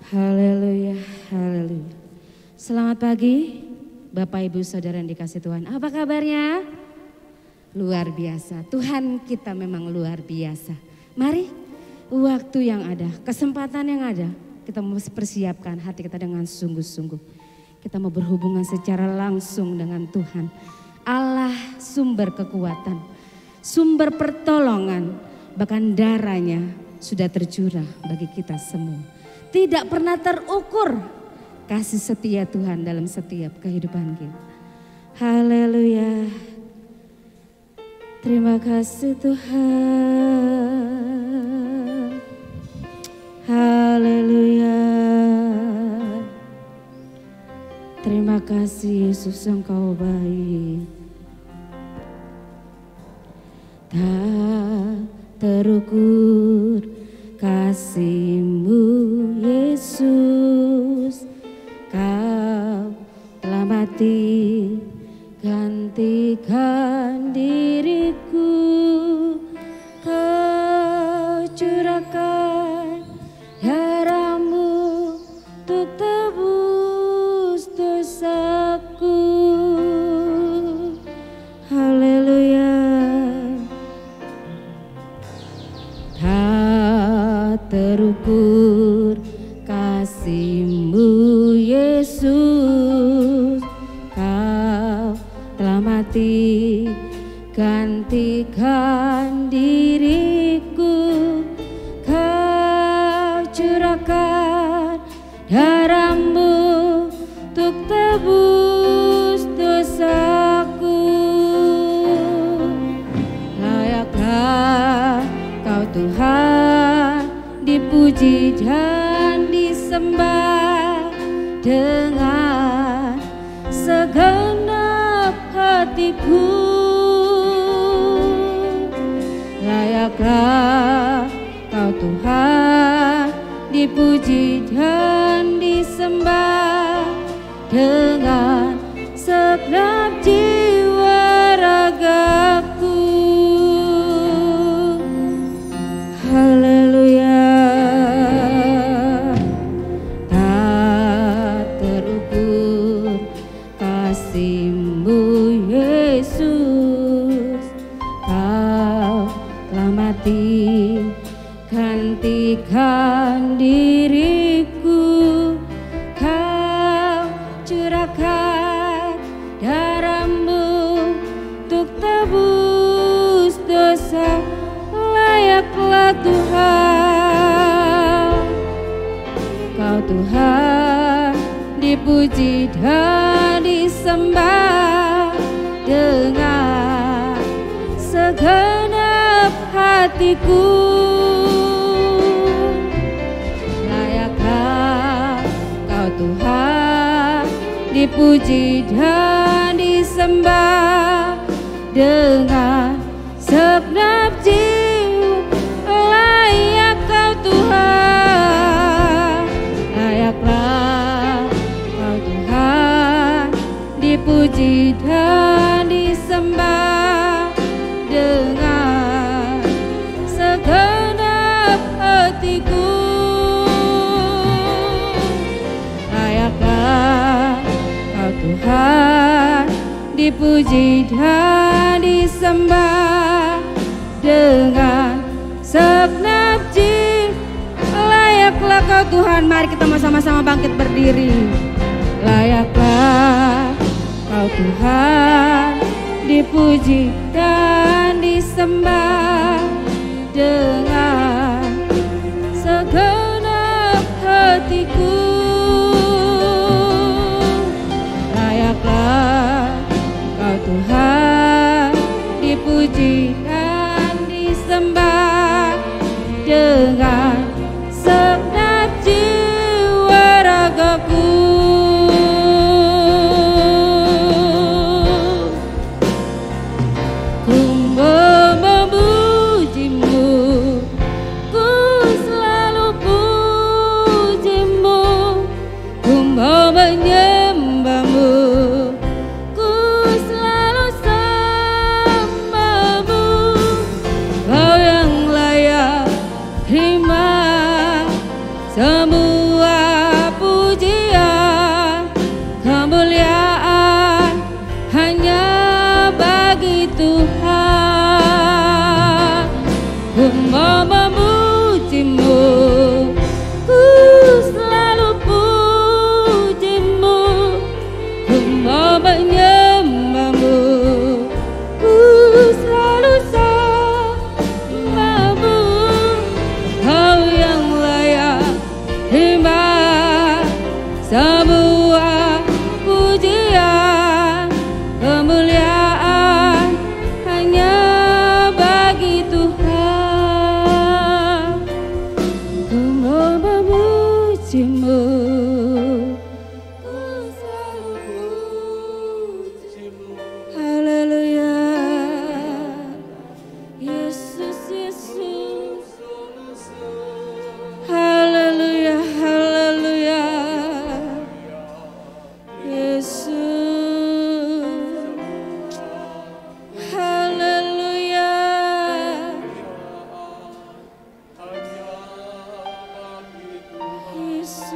Haleluya, haleluya. Selamat pagi Bapak Ibu Saudara yang dikasih Tuhan. Apa kabarnya? Luar biasa. Tuhan kita memang luar biasa. Mari waktu yang ada, kesempatan yang ada, kita mau persiapkan hati kita dengan sungguh-sungguh. Kita mau berhubungan secara langsung dengan Tuhan. Allah sumber kekuatan, sumber pertolongan, bahkan darahnya sudah tercurah bagi kita semua. Tidak pernah terukur kasih setia Tuhan dalam setiap kehidupan kita. Haleluya. Terima kasih Tuhan. Haleluya. Terima kasih Yesus, Engkau baik. Tak terukur kasih-Mu Yesus, Kau telah mati gantikan diriku, Kau curahkan darah-Mu untuk tebus dosaku. Haleluya. Terukur kasih-Mu Yesus, Kau telah mati gantikan diriku, Kau curahkan darah-Mu untuk tebus dosaku. Layaklah Kau Tuhan dipuji dan disembah dengan segenap hatiku. Layaklah Kau Tuhan dipuji dan disembah dengan segenap jiwa ragaku. Haleluya. Tak terukur kasih-Mu Yesus, Kau telah mati gantikan diriku, Kau curahkan darah-Mu untuk tebus dosa. Layaklah Tuhan, Kau Tuhan dipuji dan disembah dengan segenap hatiku. Layaklah Kau Tuhan dipuji dan disembah dengan segenap jiwa. Layak Kau Tuhan, layaklah Kau Tuhan dipuji dan disembah dengan segenap hatiku. Layaklah Kau Tuhan dipuji dan disembah dengan segenap jiwa. Layaklah Kau Tuhan. Mari kita sama-sama bangkit berdiri. Layaklah Kau Tuhan dipuji dan disembah dengan segenap hatiku. Layaklah Kau Tuhan dipuji dan disembah dengan segenap jiwa ragaku. Ku memuji-Mu, ku selalu puji-Mu, ku mau menyembah-Mu, ku selalu sembah-Mu. Kau yang layak terima bagi Tuhan. Ku mau memuji-Mu, ku selalu puji-Mu. Ku mau menyembah-Mu, ku selalu sembah-Mu. Kau yang layak terima semua pujian, kemuliaan hanya bagi Tuhan. Ku mau memuji-Mu, ku selalu puji-Mu. Haleluya, Yesus, Yesus. Haleluya, haleluya, Yesus. Haleluya, Yesus.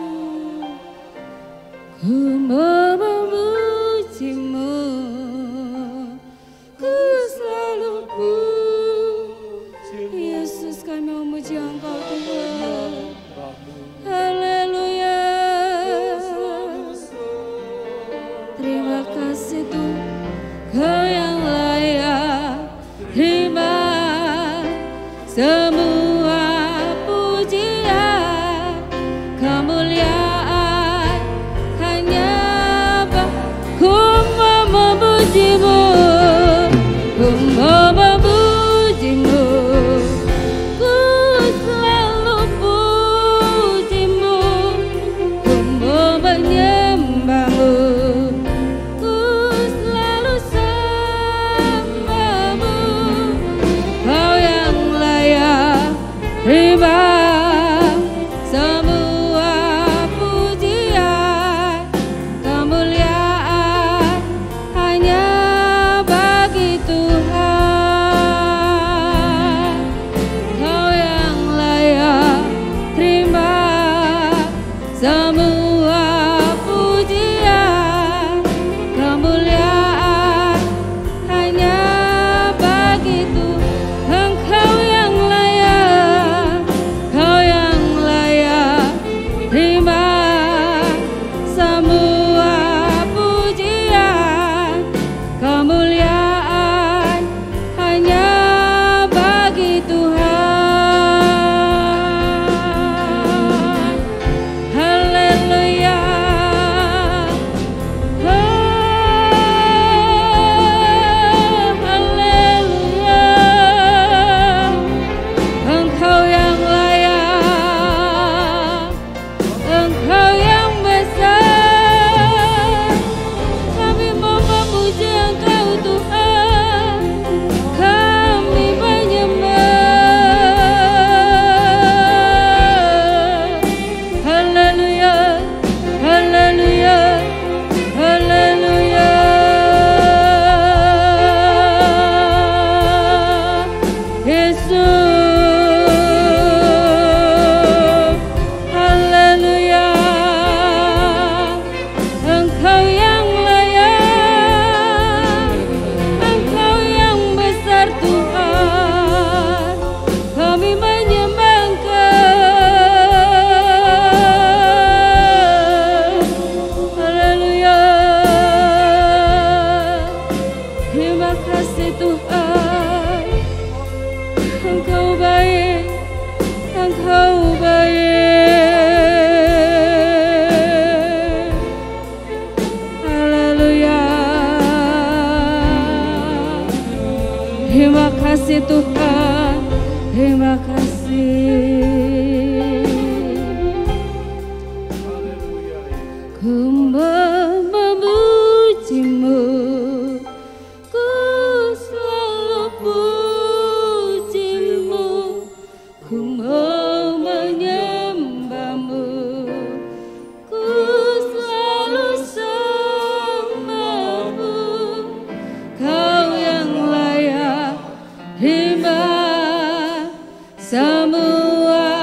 Ku mau memuji-Mu, ku selalu puji. Yesus, kami memuji Engkau Tuhan. Haleluya. Terima kasih Tuhan, Kau yang layak terima semua pujian, kemuliaan hanya ku mau memuji-Mu, ku mau memuji-Mu, ku selalu puji-Mu, ku mau menyembah-Mu, ku selalu sembah-Mu. Kau yang layak terima semua pujian, kemuliaan hanya bagi Tuhan. Kau yang layak terima semua pujian, kemuliaan hanya bagi Tuhan. Engkau yang layak, Kau yang layak terima semua pujian, kemuliaan hanya bagi Tuhan. Haleluya. Haleluya. Engkau yang layak, Engkau yang besar. Kami mau memuji Engkau Tuhan, kami menyembah. Haleluya, haleluya, haleluya. Yesus, haleluya. Engkau yang layak, Engkau yang besar Tuhan, kami menyembah Engkau. Haleluya. Terima kasih Tuhan, Engkau baik, Engkau baik. Haleluya. Terima kasih Tuhan, terima kasih. Ku mau memuji-Mu, ku selalu puji-Mu, ku mau menyembah-Mu, ku selalu sembah-Mu. Kau yang layak terima semua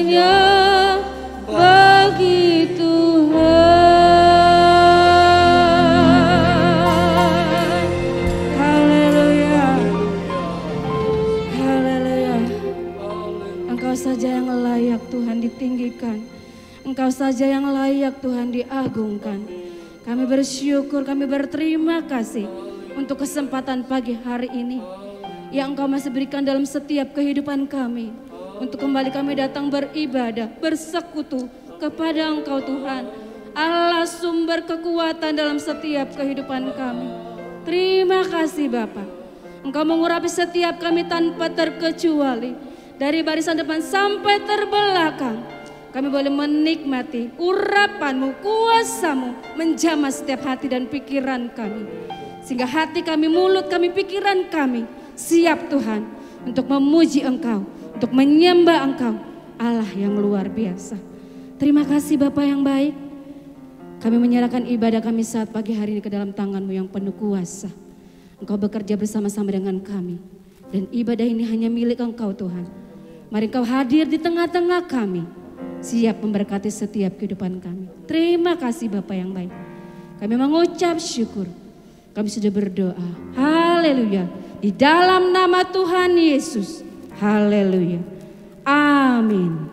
hanya bagi Tuhan. Haleluya. Haleluya. Engkau saja yang layak Tuhan ditinggikan. Engkau saja yang layak Tuhan diagungkan. Kami bersyukur, kami berterima kasih untuk kesempatan pagi hari ini yang Engkau masih berikan dalam setiap kehidupan kami. Untuk kembali kami datang beribadah, bersekutu kepada Engkau Tuhan, Allah sumber kekuatan dalam setiap kehidupan kami. Terima kasih Bapa. Engkau mengurapi setiap kami tanpa terkecuali. Dari barisan depan sampai terbelakang, kami boleh menikmati urapan-Mu, kuasa-Mu menjamah setiap hati dan pikiran kami. Sehingga hati kami, mulut kami, pikiran kami siap Tuhan untuk memuji Engkau, untuk menyembah Engkau, Allah yang luar biasa. Terima kasih Bapa yang baik. Kami menyerahkan ibadah kami saat pagi hari ini ke dalam tangan-Mu yang penuh kuasa. Engkau bekerja bersama-sama dengan kami. Dan ibadah ini hanya milik Engkau Tuhan. Mari Engkau hadir di tengah-tengah kami. Siap memberkati setiap kehidupan kami. Terima kasih Bapa yang baik. Kami mengucap syukur. Kami sudah berdoa. Haleluya. Di dalam nama Tuhan Yesus. Haleluya. Amin.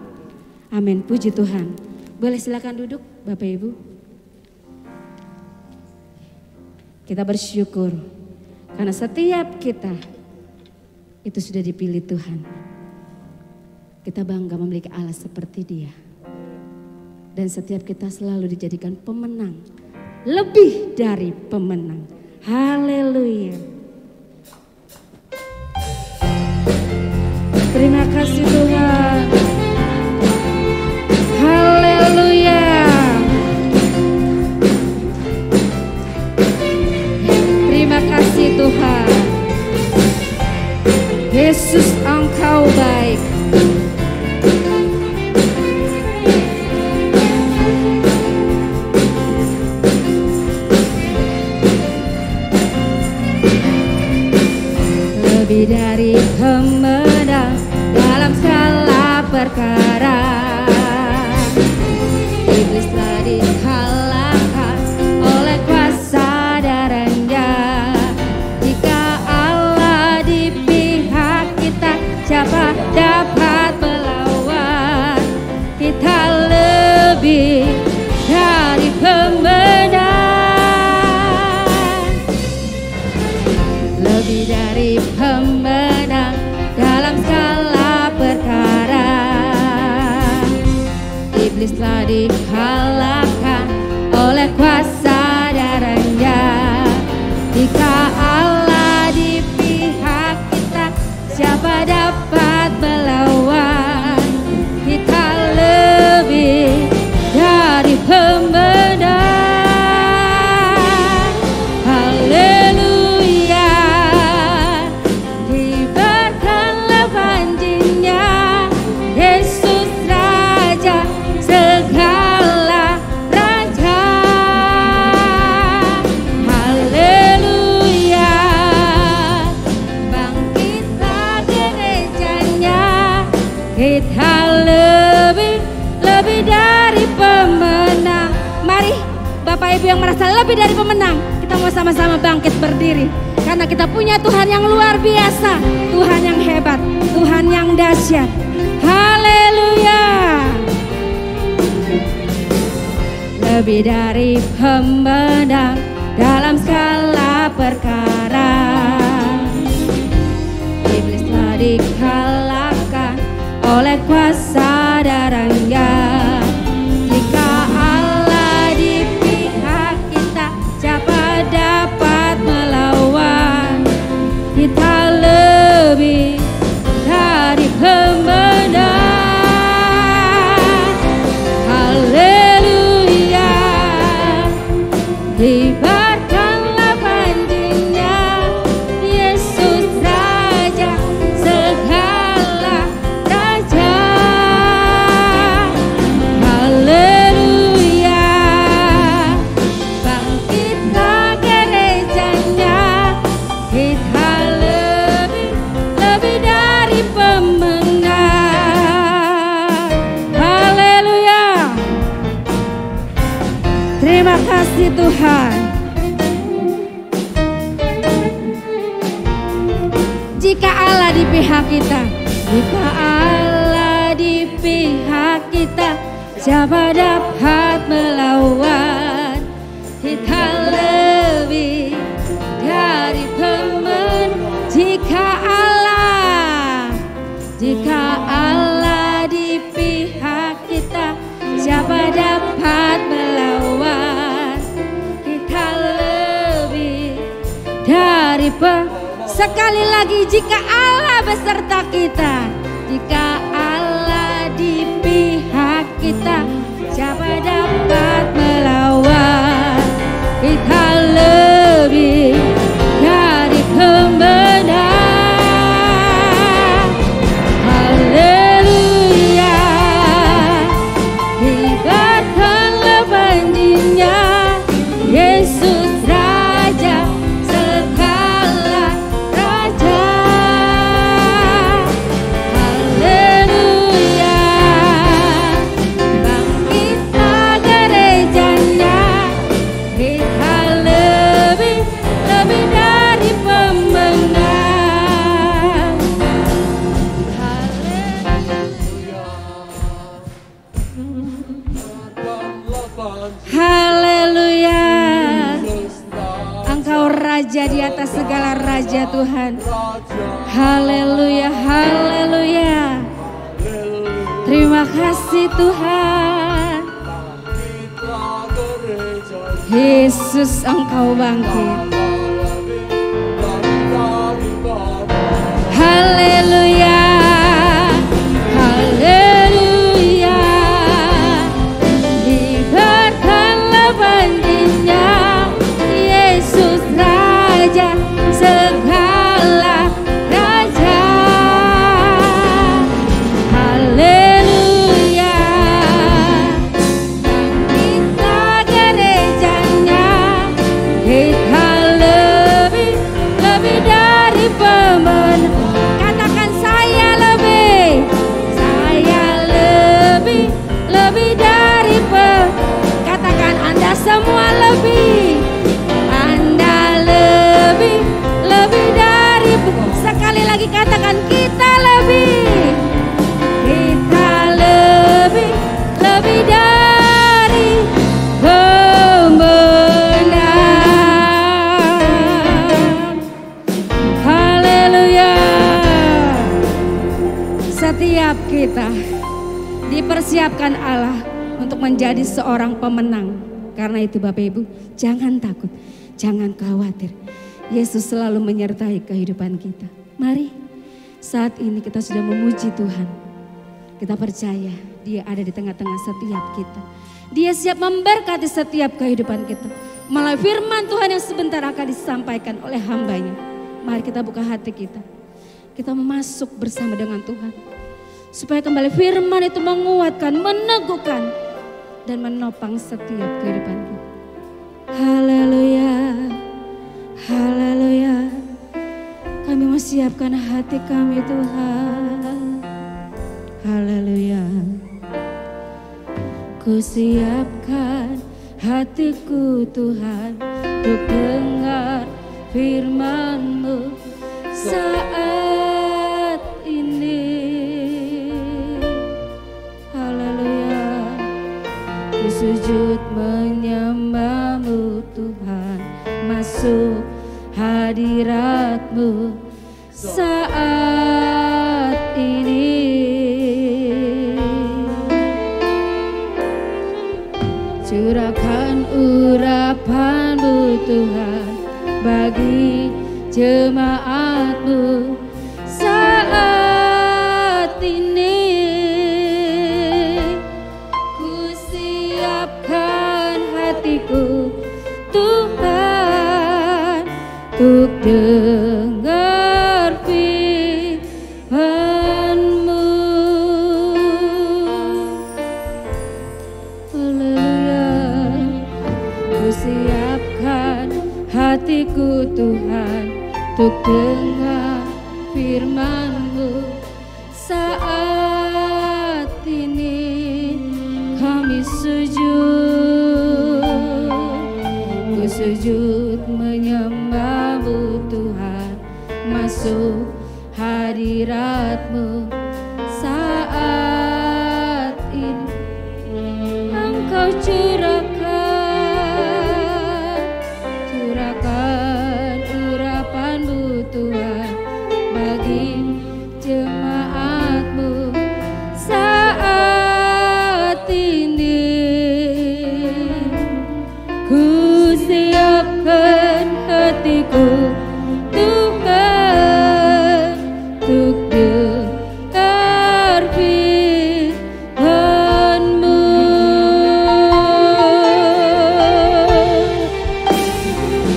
Amin. Puji Tuhan. Boleh silakan duduk Bapak Ibu. Kita bersyukur. Karena setiap kita itu sudah dipilih Tuhan. Kita bangga memiliki Allah seperti Dia. Dan setiap kita selalu dijadikan pemenang. Lebih dari pemenang. Haleluya. Terima kasih Tuhan. Haleluya. Terima kasih Tuhan. Yesus Engkau baik. Lebih dari pemenang dalam segala perkara, iblis telah dikalahkan oleh kuasa darahnya. Jika Allah di pihak kita, siapa dapat melawan? Kita lebih dari pemenang, lebih dari pemenang dalam segala perkara. Iblis telah dikalahkan oleh kuasa darahnya. Jika Allah di pihak kita, siapa dapat melawan? Kita lebih dari pemenang. Haleluya. Kibarkanlah banjinya, Yesus Raja segala raja. Haleluya. Bangkitlah gerejanya, kita lebih dari pemenang. Mari Bapak Ibu yang merasa lebih dari pemenang, kita mau sama-sama bangkit berdiri. Karena kita punya Tuhan yang luar biasa, Tuhan yang hebat, Tuhan yang dahsyat. Haleluya. Lebih dari pemenang dalam segala perkara. Iblis telah dikalahkan oleh kuasa darahnya. Jika Allah di pihak kita, siapa dapat melawan? Kita lebih dari pemenang. Haleluya. Kibarkanlah banjinya, Yesus Raja segala raja. Haleluya. Bangkitlah gerejanya, kita lebih kasih Tuhan. Jika Allah di pihak kita, jika Allah di pihak kita, siapa dapat melawan? Kita lebih dari pemenang. Jika Allah di pihak kita, siapa dapat melawan? Kita lebih dari sekali lagi, jika Allah beserta kita, jika Allah di pihak kita, siapa dapat melawan? Kita lebih dari pemenang. Haleluya, hebatkanlah bandingnya, Yesus Raja segala raja. Haleluya, bangkitlah gerejanya, kita lebih dari pemenang. Haleluya, Engkau Raja di atas segala raja Tuhan. Haleluya, haleluya. Terima kasih Tuhan. Yesus, Engkau bangkit. Haleluya, haleluya. Hebatkanlah bandingnya, Yesus Raja segala raja. Haleluya, kita gerejanya, kita lebih dari pemenang. Katakan saya lebih dari katakan Anda semua lebih, Anda lebih dari. Sekali lagi katakan kita lebih dari pemenang. Haleluya. Setiap kita dipersiapkan Allah untuk menjadi seorang pemenang. Karena itu Bapak Ibu, jangan takut, jangan khawatir. Yesus selalu menyertai kehidupan kita. Mari, saat ini kita sudah memuji Tuhan. Kita percaya Dia ada di tengah-tengah setiap kita. Dia siap memberkati setiap kehidupan kita. Melalui firman Tuhan yang sebentar akan disampaikan oleh hambanya. Mari kita buka hati kita. Kita masuk bersama dengan Tuhan. Supaya kembali firman itu menguatkan, meneguhkan, dan menopang setiap kehidupan kita. Haleluya, haleluya. Kami mau siapkan hati kami Tuhan. Haleluya. Ku siapkan hatiku Tuhan untuk dengar firman-Mu saat ini. Haleluya. Ku sujud menyembah-Mu Tuhan, masuk hadirat-Mu saat ini. Curahkan urapan-Mu Tuhan bagi jemaat-Mu saat ini. Ku siapkan hatiku Tuhan untuk dengar firman-Mu. Haleluya. Ku siapkan hatiku Tuhan untuk dengar sujud menyembah-Mu Tuhan, masuk hadirat-Mu saat ini. Engkau curahkan urapan-Mu Tuhan bagi jemaat-Mu saat ini. Ku siapkan hatiku Tuhan untuk dengar firman-Mu.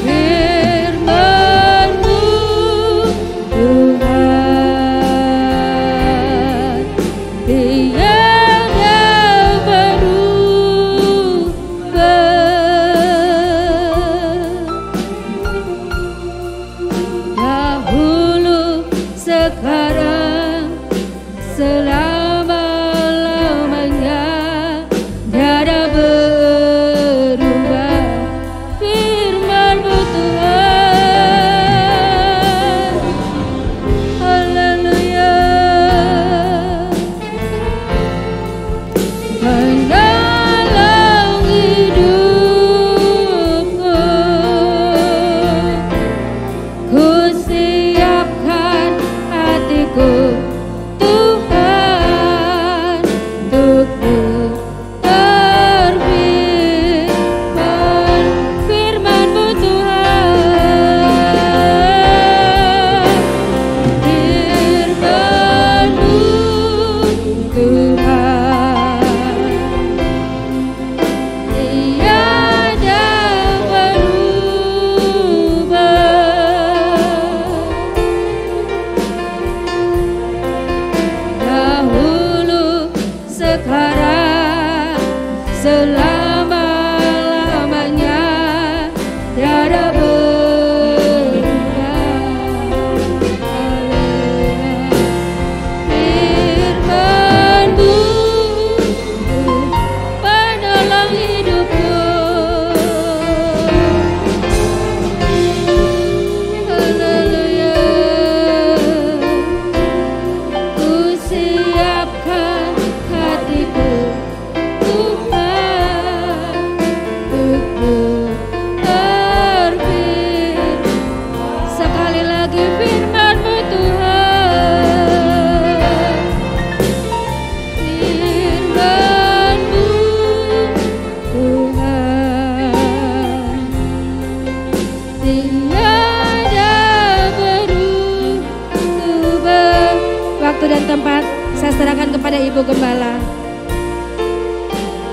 Firman-Mu Tuhan tiada berubah. Dahulu, sekarang, selama-lamanya tiada berubah. Firman-Mu Tuhan, haleluya, menolong hidupku. Ku siapkan hatiku Tuhan untuk dengar firman-Mu Tuhan. Firman-Mu Tuhan tiada berubah. Dahulu, sekarang, selama-lamanya tiada berubah. Firman-Mu penolong hidupku. Haleluya. Ku siapkan hatiku Tuhan untuk berfirman. Sekali lagi firman-Mu Tuhan. Firman-Mu Tuhan tiada berubah. Waktu dan tempat saya serahkan kepada Ibu Gembala.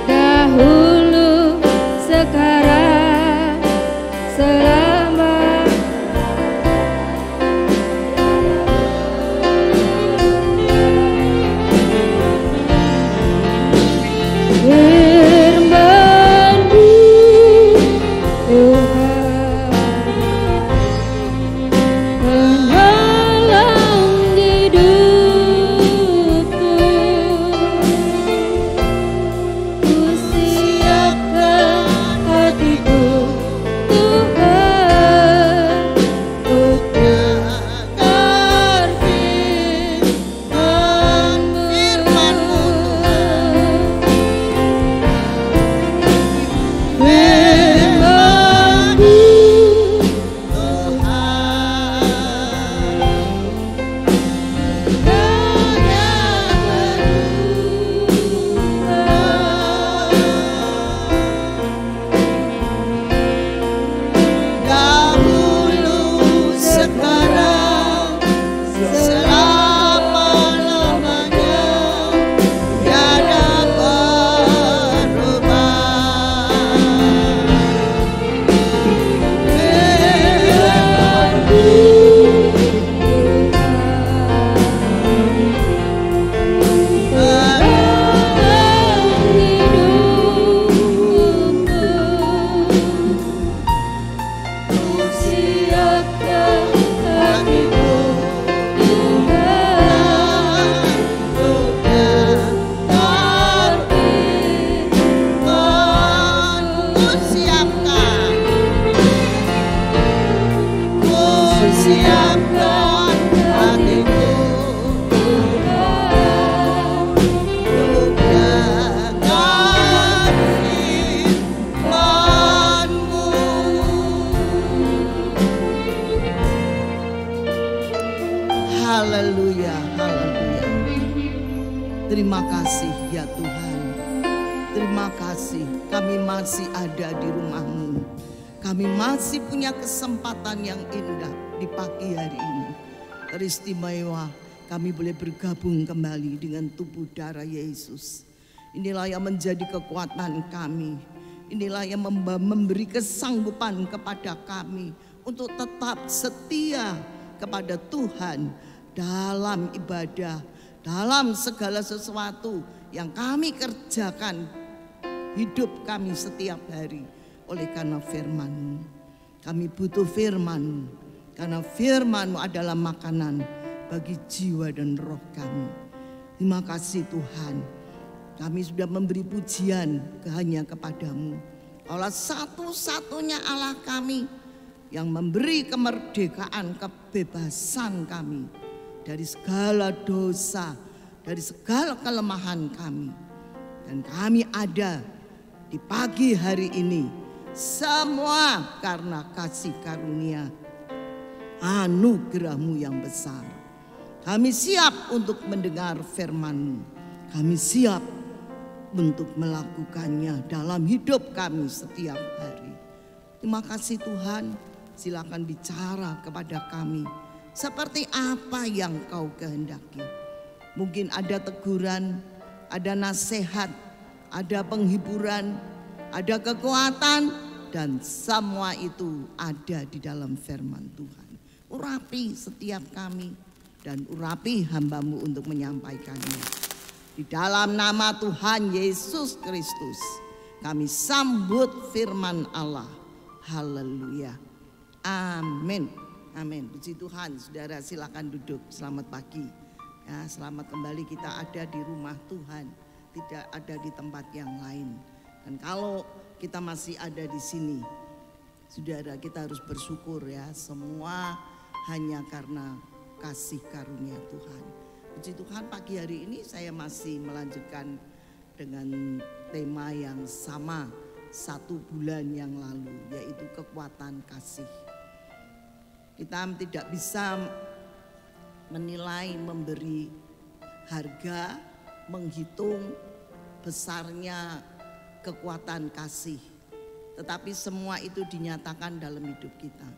Dahulu, sekarang, selama. Firman-Mu Tuhan menolong hidupku. Ku siap Haleluya, haleluya. Terima kasih ya Tuhan. Terima kasih kami masih ada di rumah-Mu. Kami masih punya kesempatan yang indah di pagi hari ini. Teristimewa kami boleh bergabung kembali dengan tubuh darah Yesus. Inilah yang menjadi kekuatan kami. Inilah yang memberi kesanggupan kepada kami untuk tetap setia kepada Tuhan dalam ibadah, dalam segala sesuatu yang kami kerjakan hidup kami setiap hari. Oleh karena firman-Mu, kami butuh firman-Mu, karena firman-Mu adalah makanan bagi jiwa dan roh kami. Terima kasih Tuhan, kami sudah memberi pujian hanya kepada-Mu. Allah satu-satunya Allah kami yang memberi kemerdekaan, kebebasan kami dari segala dosa, dari segala kelemahan kami. Dan kami ada di pagi hari ini semua karena kasih karunia anugerah-Mu yang besar. Kami siap untuk mendengar firman-Mu. Kami siap untuk melakukannya dalam hidup kami setiap hari. Terima kasih Tuhan. Silakan bicara kepada kami seperti apa yang Kau kehendaki. Mungkin ada teguran, ada nasihat, ada penghiburan, ada kekuatan, dan semua itu ada di dalam firman Tuhan. Urapi setiap kami dan urapi hamba-Mu untuk menyampaikannya. Di dalam nama Tuhan Yesus Kristus kami sambut firman Allah. Haleluya. Amin. Amin. Puji Tuhan. Saudara silakan duduk. Selamat pagi. Ya, selamat kembali kita ada di rumah Tuhan. Tidak ada di tempat yang lain. Dan kalau kita masih ada di sini, saudara, kita harus bersyukur ya. Semua hanya karena kasih karunia Tuhan. Puji Tuhan, pagi hari ini saya masih melanjutkan dengan tema yang sama 1 bulan yang lalu, yaitu kekuatan kasih. Kita tidak bisa menilai, memberi harga, menghitung besarnya kekuatan kasih. Tetapi semua itu dinyatakan dalam hidup kita.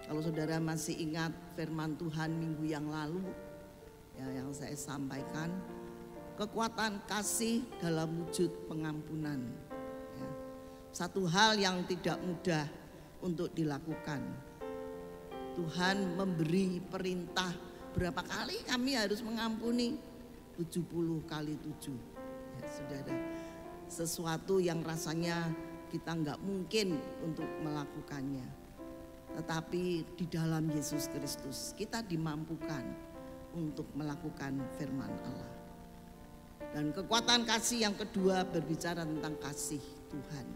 Kalau saudara masih ingat firman Tuhan minggu yang lalu, ya, yang saya sampaikan, kekuatan kasih dalam wujud pengampunan. Ya, satu hal yang tidak mudah untuk dilakukan. Tuhan memberi perintah, berapa kali kami harus mengampuni? 70 kali 7. Ya, saudara, sesuatu yang rasanya kita nggak mungkin untuk melakukannya. Tetapi di dalam Yesus Kristus kita dimampukan untuk melakukan firman Allah. Dan kekuatan kasih yang kedua berbicara tentang kasih Tuhan.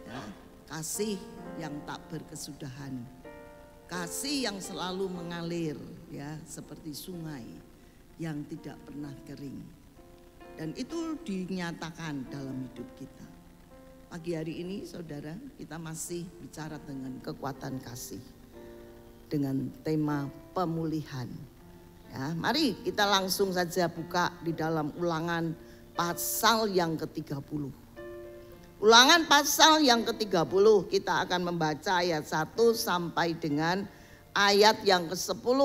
Ya, kasih yang tak berkesudahan. Kasih yang selalu mengalir, ya, seperti sungai yang tidak pernah kering. Dan itu dinyatakan dalam hidup kita. Pagi hari ini saudara, kita masih bicara dengan kekuatan kasih, dengan tema pemulihan. Ya, mari kita langsung saja buka di dalam Ulangan pasal yang ke-30. Ulangan pasal yang ke-30, kita akan membaca ayat 1 sampai dengan ayat yang ke-10.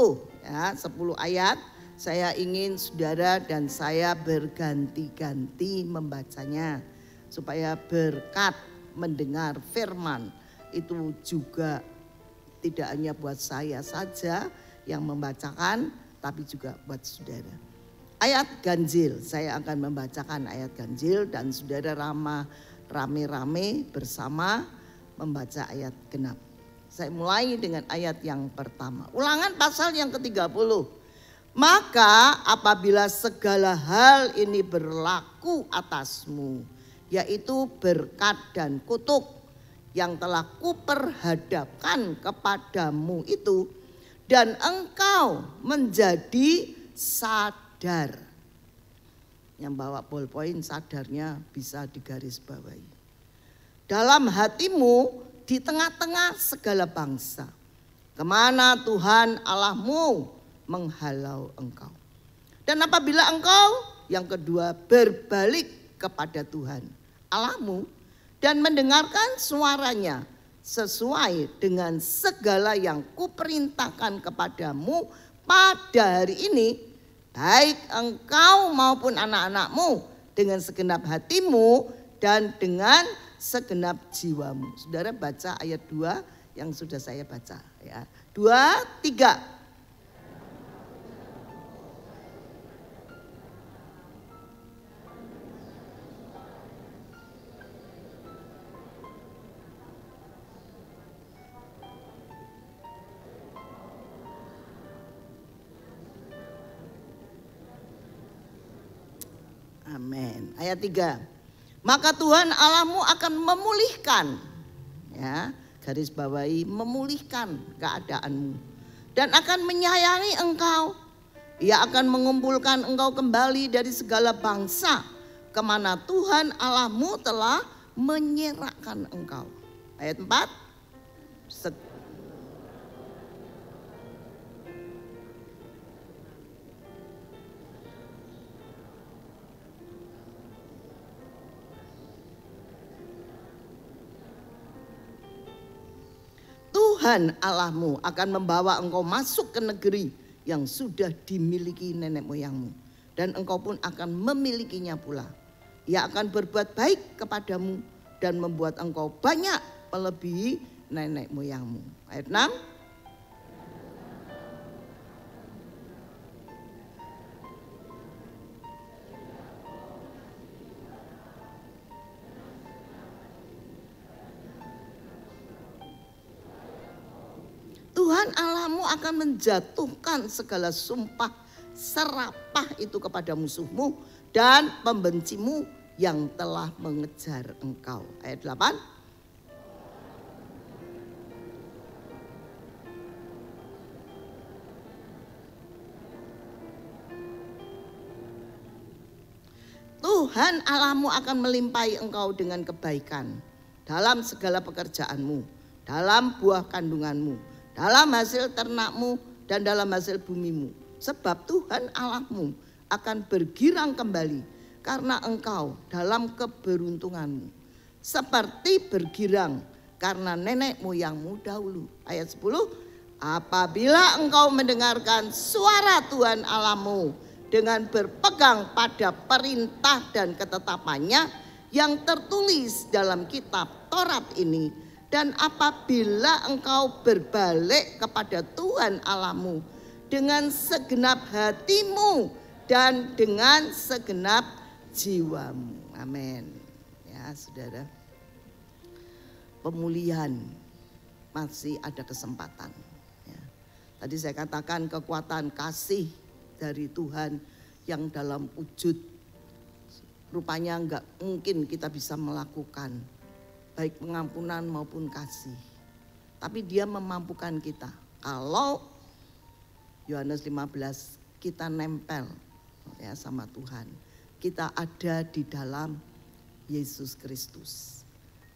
Ya, 10 ayat. Saya ingin saudara dan saya berganti-ganti membacanya, supaya berkat mendengar firman itu juga tidak hanya buat saya saja yang membacakan, tapi juga buat saudara. Ayat ganjil, saya akan membacakan ayat ganjil dan saudara rame-rame bersama membaca ayat genap. Saya mulai dengan ayat yang pertama. Ulangan pasal yang ke-30. Maka apabila segala hal ini berlaku atasmu, yaitu berkat dan kutuk yang telah kuperhadapkan kepadamu itu, dan engkau menjadi sadar. Yang bawa ballpoint sadarnya bisa digarisbawahi. Dalam hatimu di tengah-tengah segala bangsa, kemana Tuhan Allahmu menghalau engkau. Dan apabila engkau, yang kedua, berbalik kepada Tuhan Allahmu dan mendengarkan suaranya sesuai dengan segala yang kuperintahkan kepadamu pada hari ini, baik engkau maupun anak-anakmu dengan segenap hatimu dan dengan segenap jiwamu. Saudara baca ayat 2 yang sudah saya baca ya. 2, 3. Amin. Ayat 3. Maka Tuhan Allahmu akan memulihkan, ya, garis bawahi, memulihkan keadaanmu dan akan menyayangi engkau. Ia akan mengumpulkan engkau kembali dari segala bangsa kemana Tuhan Allahmu telah menyerahkan engkau. Ayat 4. Tuhan Allahmu akan membawa engkau masuk ke negeri yang sudah dimiliki nenek moyangmu. Dan engkau pun akan memilikinya pula. Ia akan berbuat baik kepadamu dan membuat engkau banyak melebihi nenek moyangmu. Ayat 6. Tuhan Allahmu akan menjatuhkan segala sumpah serapah itu kepada musuhmu dan pembencimu yang telah mengejar engkau. Ayat 8. Tuhan Allahmu akan melimpahi engkau dengan kebaikan dalam segala pekerjaanmu, dalam buah kandunganmu, dalam hasil ternakmu dan dalam hasil bumimu. Sebab Tuhan Allahmu akan bergirang kembali karena engkau dalam keberuntunganmu, seperti bergirang karena nenek moyangmu dahulu. Ayat 10. Apabila engkau mendengarkan suara Tuhan Allahmu dengan berpegang pada perintah dan ketetapannya yang tertulis dalam kitab Taurat ini, dan apabila engkau berbalik kepada Tuhan Allahmu dengan segenap hatimu dan dengan segenap jiwamu. Amin. Ya, saudara. Pemulihan masih ada kesempatan. Ya. Tadi saya katakan kekuatan kasih dari Tuhan yang dalam wujud rupanya enggak mungkin kita bisa melakukan. Baik pengampunan maupun kasih. Tapi dia memampukan kita. Kalau Yohanes 15 kita nempel ya sama Tuhan. Kita ada di dalam Yesus Kristus.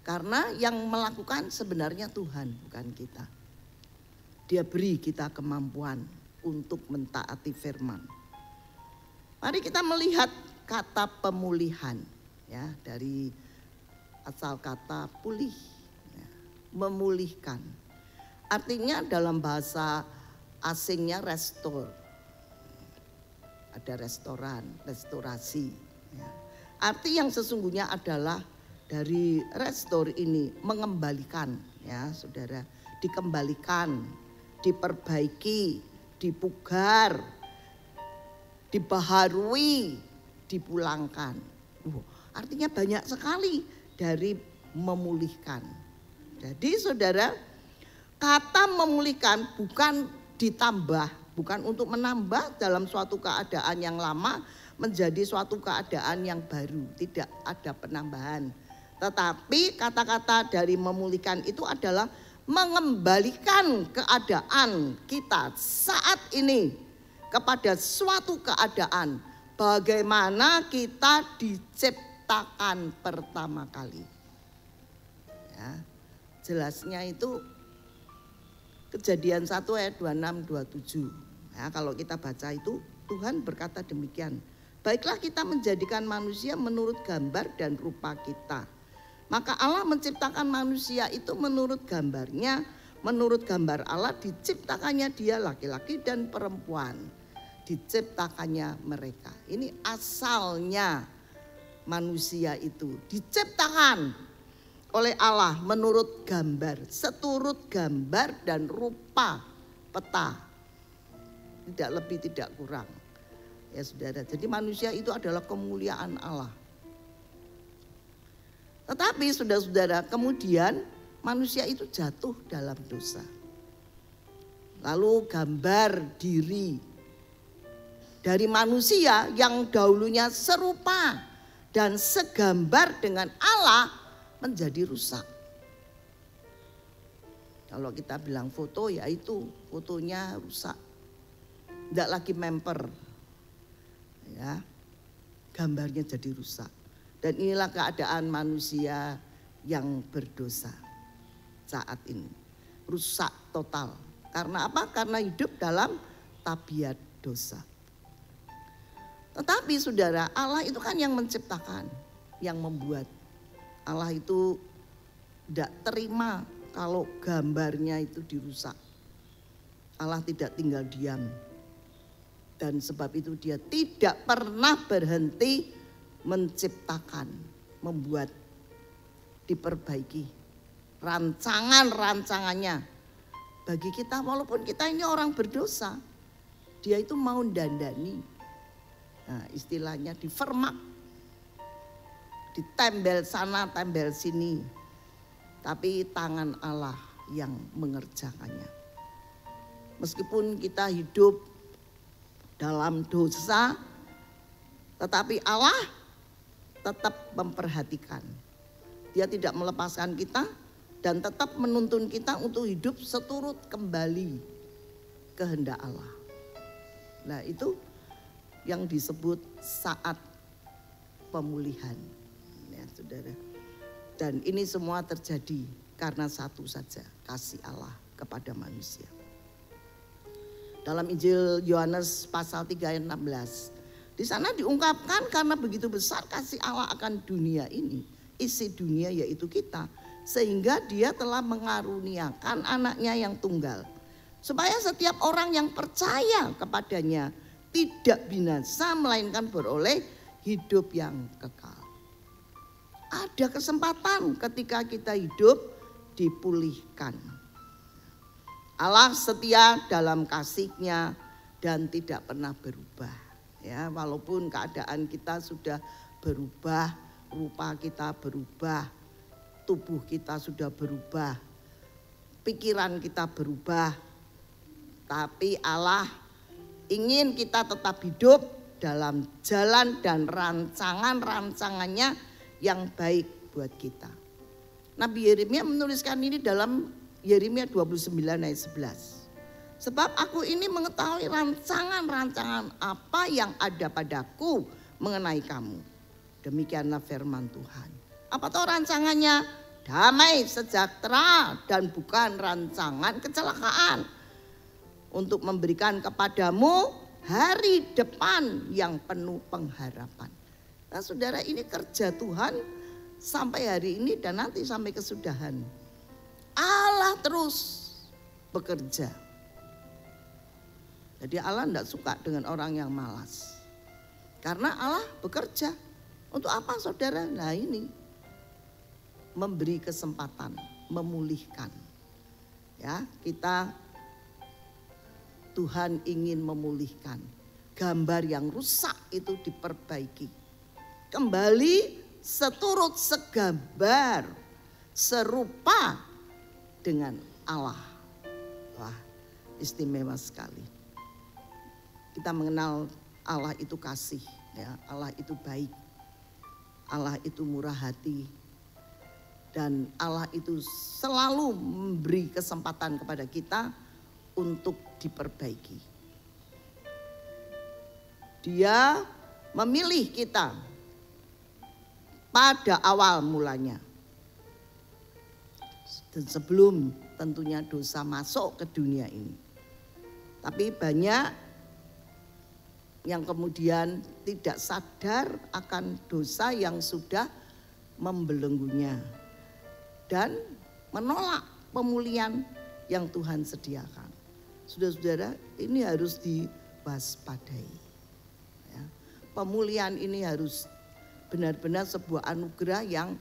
Karena yang melakukan sebenarnya Tuhan, bukan kita. Dia beri kita kemampuan untuk mentaati firman. Mari kita melihat kata pemulihan ya, dari asal kata pulih, ya, memulihkan. Artinya dalam bahasa asingnya restore. Ada restoran, restorasi. Ya. Arti yang sesungguhnya adalah dari restore ini mengembalikan, ya saudara, dikembalikan, diperbaiki, dipugar, dibaharui, dipulangkan. Artinya banyak sekali dari memulihkan. Jadi saudara, kata memulihkan bukan ditambah, bukan untuk menambah dalam suatu keadaan yang lama menjadi suatu keadaan yang baru. Tidak ada penambahan. Tetapi kata-kata dari memulihkan itu adalah mengembalikan keadaan kita saat ini kepada suatu keadaan bagaimana kita diciptakan pertama kali. Ya, jelasnya itu Kejadian 1 ayat 26-27. Ya, kalau kita baca itu Tuhan berkata demikian. Baiklah kita menjadikan manusia menurut gambar dan rupa kita. Maka Allah menciptakan manusia itu menurut gambarnya, menurut gambar Allah diciptakannya dia laki-laki dan perempuan. Diciptakannya mereka. Ini asalnya manusia itu diciptakan oleh Allah menurut gambar, seturut gambar dan rupa peta. Tidak lebih tidak kurang. Ya saudara, jadi manusia itu adalah kemuliaan Allah. Tetapi saudara-saudara, kemudian manusia itu jatuh dalam dosa. Lalu gambar diri dari manusia yang dahulunya serupa dan segambar dengan Allah menjadi rusak. Kalau kita bilang foto, ya itu fotonya rusak. Tidak lagi memper. Ya, gambarnya jadi rusak. Dan inilah keadaan manusia yang berdosa saat ini. Rusak total. Karena apa? Karena hidup dalam tabiat dosa. Tetapi saudara, Allah itu kan yang menciptakan, yang membuat. Allah itu tidak terima kalau gambarnya itu dirusak. Allah tidak tinggal diam. Dan sebab itu dia tidak pernah berhenti menciptakan, membuat, diperbaiki rancangan-rancangannya. Bagi kita walaupun kita ini orang berdosa, dia itu mau dandani. Nah, istilahnya difermak, ditembel sana, tembel sini. Tapi tangan Allah yang mengerjakannya. Meskipun kita hidup dalam dosa, tetapi Allah tetap memperhatikan. Dia tidak melepaskan kita dan tetap menuntun kita untuk hidup seturut kembali kehendak Allah. Nah, itu yang disebut saat pemulihan, ya saudara. Dan ini semua terjadi karena satu saja, kasih Allah kepada manusia. Dalam Injil Yohanes pasal 3 ayat 16. Di sana diungkapkan karena begitu besar kasih Allah akan dunia ini. Isi dunia yaitu kita. Sehingga dia telah mengaruniakan anaknya yang tunggal. Supaya setiap orang yang percaya kepadanya tidak binasa melainkan beroleh hidup yang kekal. Ada kesempatan ketika kita hidup dipulihkan. Allah setia dalam kasih-Nya dan tidak pernah berubah. Ya, walaupun keadaan kita sudah berubah, rupa kita berubah, tubuh kita sudah berubah, pikiran kita berubah, tapi Allah ingin kita tetap hidup dalam jalan dan rancangan-rancangannya yang baik buat kita. Nabi Yeremia menuliskan ini dalam Yeremia 29 ayat 11. Sebab aku ini mengetahui rancangan-rancangan apa yang ada padaku mengenai kamu. Demikianlah firman Tuhan. Apa toh rancangannya? Damai, sejahtera, dan bukan rancangan kecelakaan. Untuk memberikan kepadamu hari depan yang penuh pengharapan. Nah saudara, ini kerja Tuhan sampai hari ini dan nanti sampai kesudahan. Allah terus bekerja. Jadi Allah tidak suka dengan orang yang malas. Karena Allah bekerja. Untuk apa saudara? Nah ini. Memberi kesempatan, memulihkan. Ya, kita Tuhan ingin memulihkan. Gambar yang rusak itu diperbaiki. Kembali seturut segambar, serupa dengan Allah. Wah, istimewa sekali. Kita mengenal Allah itu kasih, ya. Allah itu baik. Allah itu murah hati. Dan Allah itu selalu memberi kesempatan kepada kita untuk diperbaiki. Dia memilih kita pada awal mulanya. Dan sebelum tentunya dosa masuk ke dunia ini. Tapi banyak yang kemudian tidak sadar akan dosa yang sudah membelenggunya dan menolak pemulihan yang Tuhan sediakan. Saudara-saudara, ini harus diwaspadai. Ya. Pemulihan ini harus benar-benar sebuah anugerah yang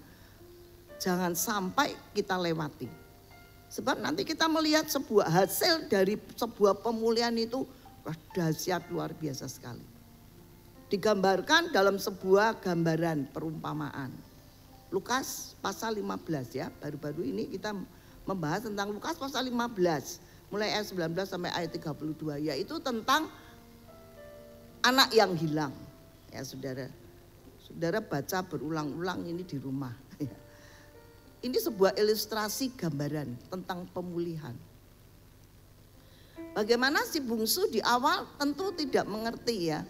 jangan sampai kita lewati. Sebab nanti kita melihat sebuah hasil dari sebuah pemulihan itu dahsyat, luar biasa sekali. Digambarkan dalam sebuah gambaran perumpamaan. Lukas pasal 15 ya, baru-baru ini kita membahas tentang Lukas pasal 15. Mulai ayat 19 sampai ayat 32, yaitu tentang anak yang hilang. Ya saudara, saudara baca berulang-ulang ini di rumah. Ini sebuah ilustrasi gambaran tentang pemulihan. Bagaimana si bungsu di awal tentu tidak mengerti ya.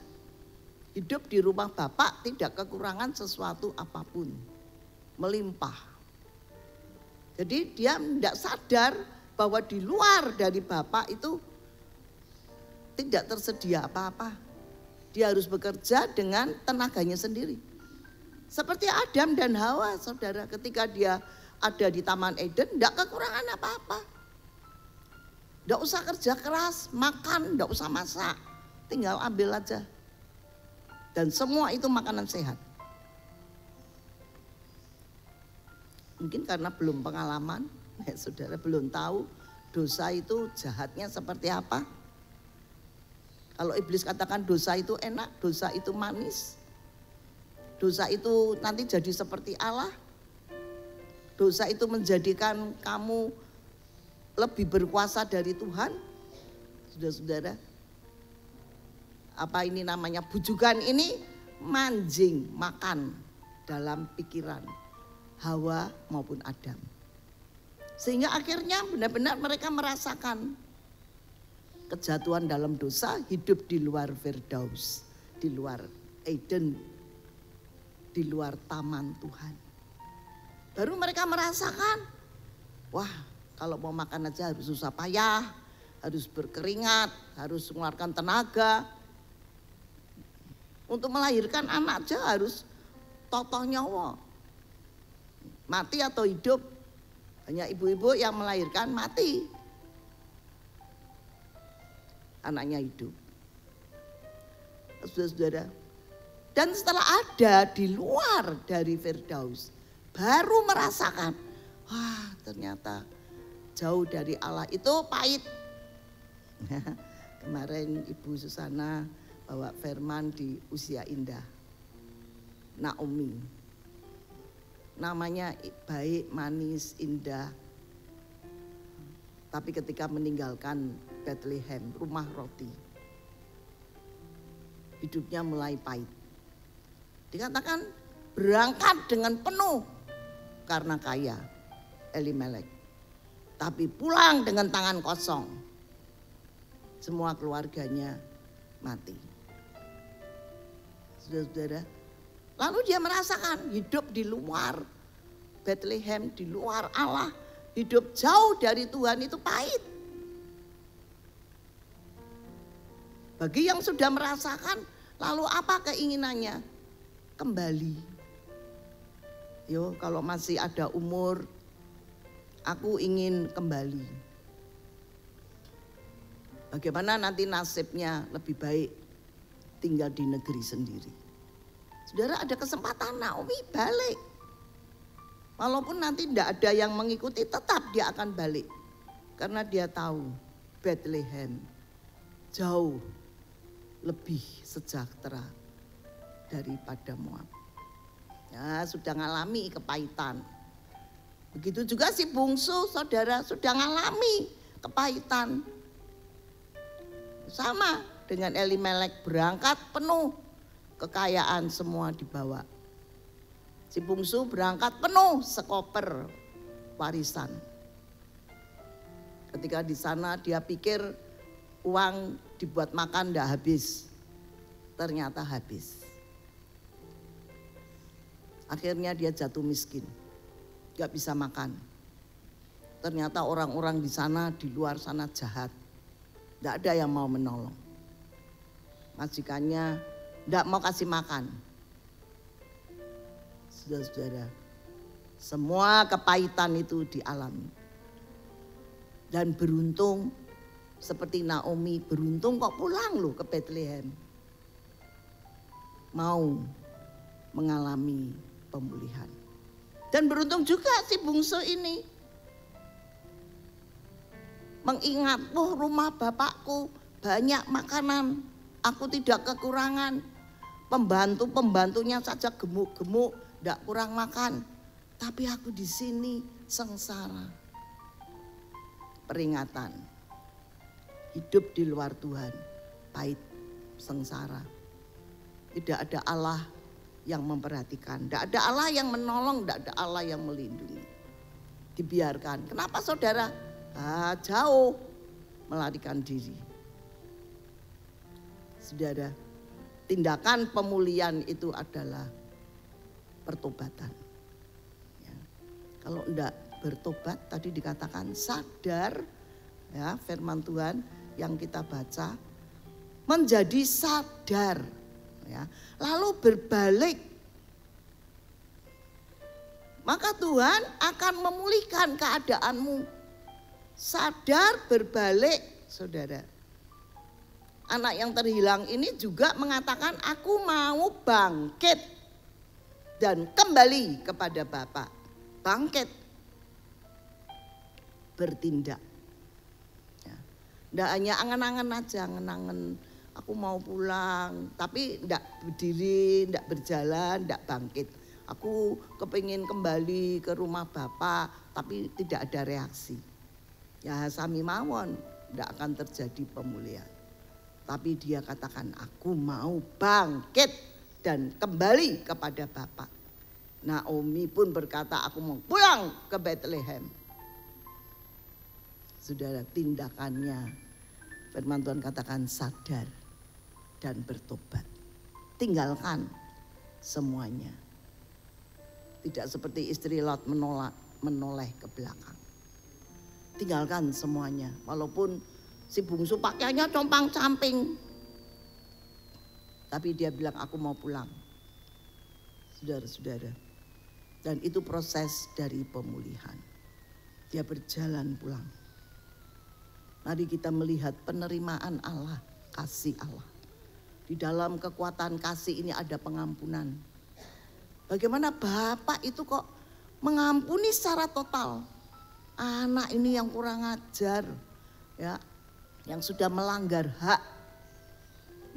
Hidup di rumah bapak tidak kekurangan sesuatu apapun. Melimpah. Jadi dia tidak sadar bahwa di luar dari bapak itu tidak tersedia apa-apa. Dia harus bekerja dengan tenaganya sendiri. Seperti Adam dan Hawa, saudara, ketika dia ada di Taman Eden, tidak kekurangan apa-apa. Tidak usah kerja keras, makan, tidak usah masak, tinggal ambil aja. Dan semua itu makanan sehat. Mungkin karena belum pengalaman, ya saudara belum tahu dosa itu jahatnya seperti apa. Kalau iblis katakan dosa itu enak, dosa itu manis, dosa itu nanti jadi seperti Allah, dosa itu menjadikan kamu lebih berkuasa dari Tuhan. Saudara-saudara, apa ini namanya, bujukan ini manjing makan dalam pikiran Hawa maupun Adam. Sehingga akhirnya benar-benar mereka merasakan kejatuhan dalam dosa, hidup di luar Firdaus, di luar Eden, di luar taman Tuhan. Baru mereka merasakan, wah kalau mau makan aja harus susah payah, harus berkeringat, harus mengeluarkan tenaga. Untuk melahirkan anak aja harus totoh nyawa. Mati atau hidup. Banyak ibu-ibu yang melahirkan mati. Anaknya hidup. Saudara-saudara. Dan setelah ada di luar dari Firdaus, baru merasakan, wah ternyata jauh dari Allah itu pahit. Kemarin Ibu Susana bawa firman di Usia Indah. Naomi. Namanya baik, manis, indah. Tapi ketika meninggalkan Bethlehem, rumah roti, hidupnya mulai pahit. Dikatakan berangkat dengan penuh karena kaya, Elimelek. Tapi pulang dengan tangan kosong. Semua keluarganya mati. Saudara-saudara, lalu dia merasakan hidup di luar Bethlehem, di luar Allah, hidup jauh dari Tuhan itu pahit. Bagi yang sudah merasakan, lalu apa keinginannya? Kembali. Yo, kalau masih ada umur, aku ingin kembali. Bagaimana nanti nasibnya lebih baik tinggal di negeri sendiri. Saudara, ada kesempatan Naomi balik. Walaupun nanti tidak ada yang mengikuti, tetap dia akan balik. Karena dia tahu Bethlehem jauh lebih sejahtera daripada Moab. Ya, sudah ngalami kepahitan. Begitu juga si bungsu, saudara, sudah ngalami kepahitan. Sama dengan Elimelek, berangkat penuh, kekayaan semua dibawa. Si bungsu berangkat penuh sekoper warisan. Ketika di sana dia pikir uang dibuat makan tidak habis. Ternyata habis. Akhirnya dia jatuh miskin. Gak bisa makan. Ternyata orang-orang di sana, di luar sana jahat. Tidak ada yang mau menolong. majikannya tidak mau kasih makan. Saudara-saudara, semua kepahitan itu dialami. Dan beruntung seperti Naomi, beruntung kok pulang loh ke Bethlehem. Mau mengalami pemulihan. Dan beruntung juga si bungsu ini mengingat, rumah bapakku banyak makanan, aku tidak kekurangan. Pembantu-pembantunya saja gemuk-gemuk, tidak kurang makan. Tapi aku di sini sengsara. Peringatan, hidup di luar Tuhan, pahit, sengsara. Tidak ada Allah yang memperhatikan, tidak ada Allah yang menolong, tidak ada Allah yang melindungi. Dibiarkan. Kenapa saudara? Jauh melarikan diri. Saudara, tindakan pemulihan itu adalah pertobatan. Ya. Kalau tidak bertobat, tadi dikatakan sadar, ya, firman Tuhan yang kita baca, menjadi sadar, ya, lalu berbalik, maka Tuhan akan memulihkan keadaanmu. Sadar, berbalik, saudara. Anak yang terhilang ini juga mengatakan, aku mau bangkit dan kembali kepada Bapa. Bangkit, bertindak. Ya. Nggak hanya angan-angan aja, angan-angan aku mau pulang, tapi nggak berdiri, nggak berjalan, nggak bangkit. Aku kepingin kembali ke rumah Bapak, tapi tidak ada reaksi. Ya sami mawon, nggak akan terjadi pemulihan. Tapi dia katakan, aku mau bangkit dan kembali kepada Bapak. Naomi pun berkata, aku mau pulang ke Bethlehem. Saudara, tindakannya, firman Tuhan katakan sadar dan bertobat. Tinggalkan semuanya. Tidak seperti istri Lot menoleh ke belakang. Tinggalkan semuanya. Walaupun si bungsu pakaiannya compang-camping. Tapi dia bilang, aku mau pulang. Saudara-saudara. Dan itu proses dari pemulihan. Dia berjalan pulang. Mari kita melihat penerimaan Allah, kasih Allah. Di dalam kekuatan kasih ini ada pengampunan. Bagaimana Bapak itu kok mengampuni secara total. Anak ini yang kurang ajar, ya, yang sudah melanggar hak,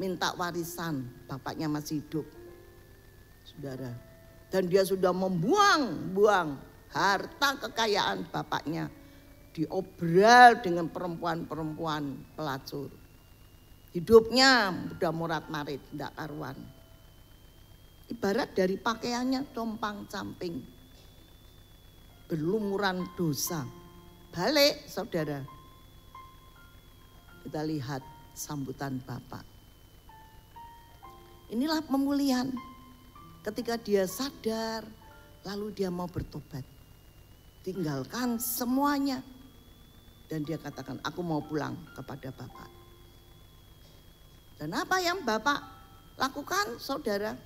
minta warisan, bapaknya masih hidup, saudara. Dan dia sudah membuang-buang harta kekayaan bapaknya, diobral dengan perempuan-perempuan pelacur. Hidupnya udah morat-marit, tidak karuan. Ibarat dari pakaiannya compang-camping, berlumuran dosa. Balik saudara, kita lihat sambutan Bapak. Inilah pemulihan. Ketika dia sadar, lalu dia mau bertobat. Tinggalkan semuanya. Dan dia katakan, aku mau pulang kepada Bapak. Dan apa yang Bapak lakukan, saudara?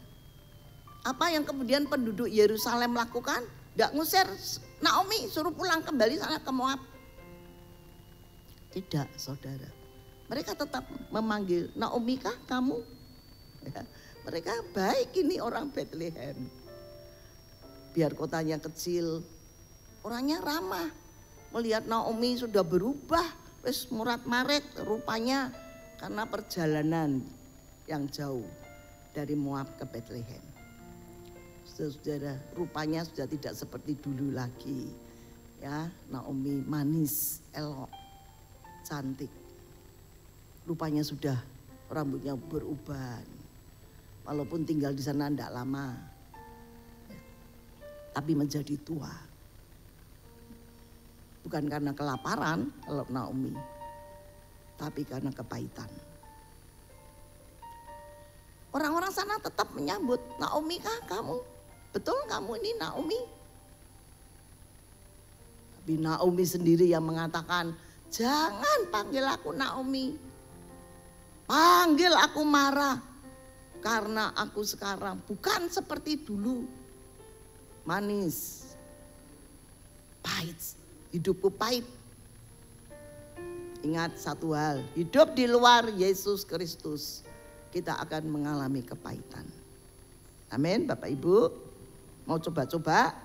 Apa yang kemudian penduduk Yerusalem lakukan? Tidak ngusir Naomi, suruh pulang kembali sana ke Moab. Tidak, saudara. Mereka tetap memanggil, Naomi kah kamu? Ya, mereka baik ini orang Bethlehem. Biar kotanya kecil, orangnya ramah. Melihat Naomi sudah berubah, wis murat-marit rupanya karena perjalanan yang jauh dari Moab ke Bethlehem. Saudara, rupanya sudah tidak seperti dulu lagi. Ya, Naomi manis, elok, cantik. Rupanya sudah rambutnya beruban. Walaupun tinggal di sana tidak lama, ya, tapi menjadi tua. Bukan karena kelaparan kalau Naomi, tapi karena kepahitan. Orang-orang sana tetap menyambut, Naomi kah kamu? Betul kamu ini Naomi? Tapi Naomi sendiri yang mengatakan, jangan panggil aku Naomi. Panggil aku marah, karena aku sekarang bukan seperti dulu. Manis, pahit, hidupku pahit. Ingat satu hal, hidup di luar Yesus Kristus, kita akan mengalami kepahitan. Amin, Bapak Ibu. Mau coba-coba?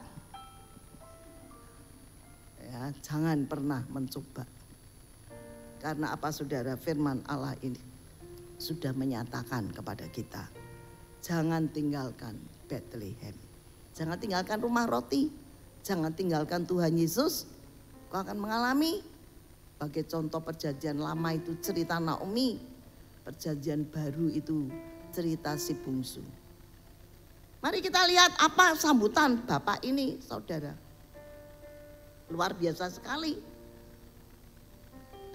Ya, jangan pernah mencoba. Karena apa saudara, firman Allah ini sudah menyatakan kepada kita. Jangan tinggalkan Bethlehem. Jangan tinggalkan rumah roti. Jangan tinggalkan Tuhan Yesus. Kau akan mengalami. Sebagai contoh perjanjian lama itu cerita Naomi. Perjanjian baru itu cerita si bungsu. Mari kita lihat apa sambutan Bapak ini saudara. Luar biasa sekali.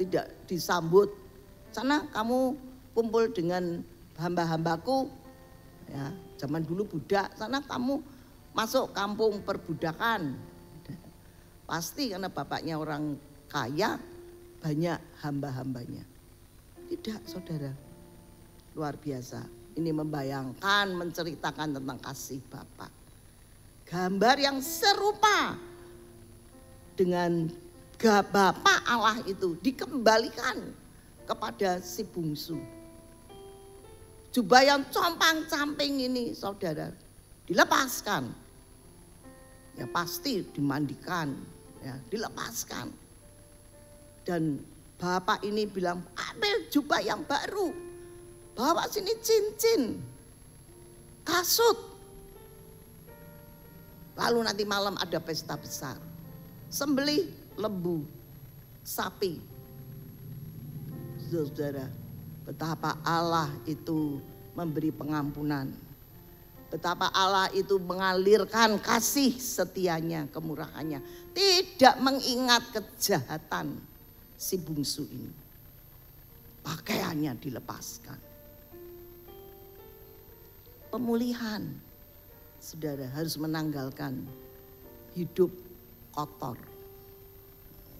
Tidak disambut. Sana kamu kumpul dengan hamba-hambaku. Ya, zaman dulu budak. Sana kamu masuk kampung perbudakan. Pasti karena bapaknya orang kaya. Banyak hamba-hambanya. Tidak saudara, luar biasa. Ini membayangkan, menceritakan tentang kasih Bapa. Gambar yang serupa dengan Bapa Allah itu dikembalikan kepada si bungsu. Jubah yang compang-camping ini saudara dilepaskan. Ya pasti dimandikan, ya dilepaskan. Dan Bapak ini bilang, ambil jubah yang baru. Bawa sini cincin, kasut. Lalu nanti malam ada pesta besar. Sembelih lembu, sapi. Saudara, betapa Allah itu memberi pengampunan. Betapa Allah itu mengalirkan kasih setianya, kemurahannya. Tidak mengingat kejahatan si bungsu ini. Pakaiannya dilepaskan. Pemulihan. Saudara harus menanggalkan hidup kotor.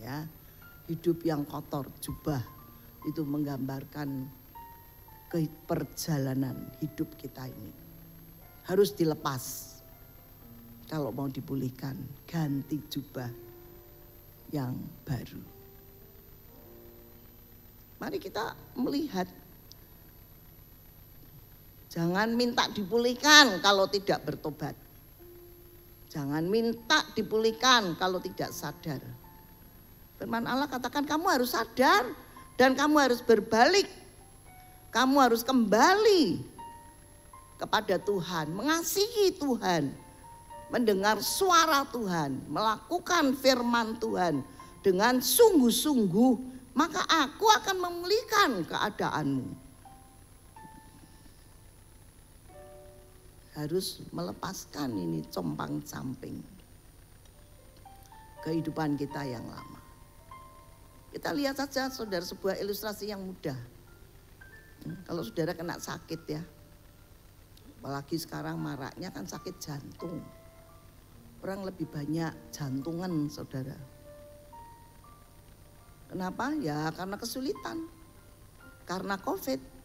Ya, hidup yang kotor, jubah itu menggambarkan perjalanan hidup kita ini. Harus dilepas. Kalau mau dipulihkan, ganti jubah yang baru. Mari kita melihat. Jangan minta dipulihkan kalau tidak bertobat. Jangan minta dipulihkan kalau tidak sadar. Firman Allah katakan kamu harus sadar dan kamu harus berbalik. Kamu harus kembali kepada Tuhan, mengasihi Tuhan, mendengar suara Tuhan, melakukan firman Tuhan dengan sungguh-sungguh. Maka aku akan memulihkan keadaanmu. Harus melepaskan ini compang-camping kehidupan kita yang lama. Kita lihat saja saudara sebuah ilustrasi yang mudah. Kalau saudara kena sakit ya, apalagi sekarang maraknya kan sakit jantung. Orang lebih banyak jantungan saudara. Kenapa? Ya karena kesulitan. Karena COVID.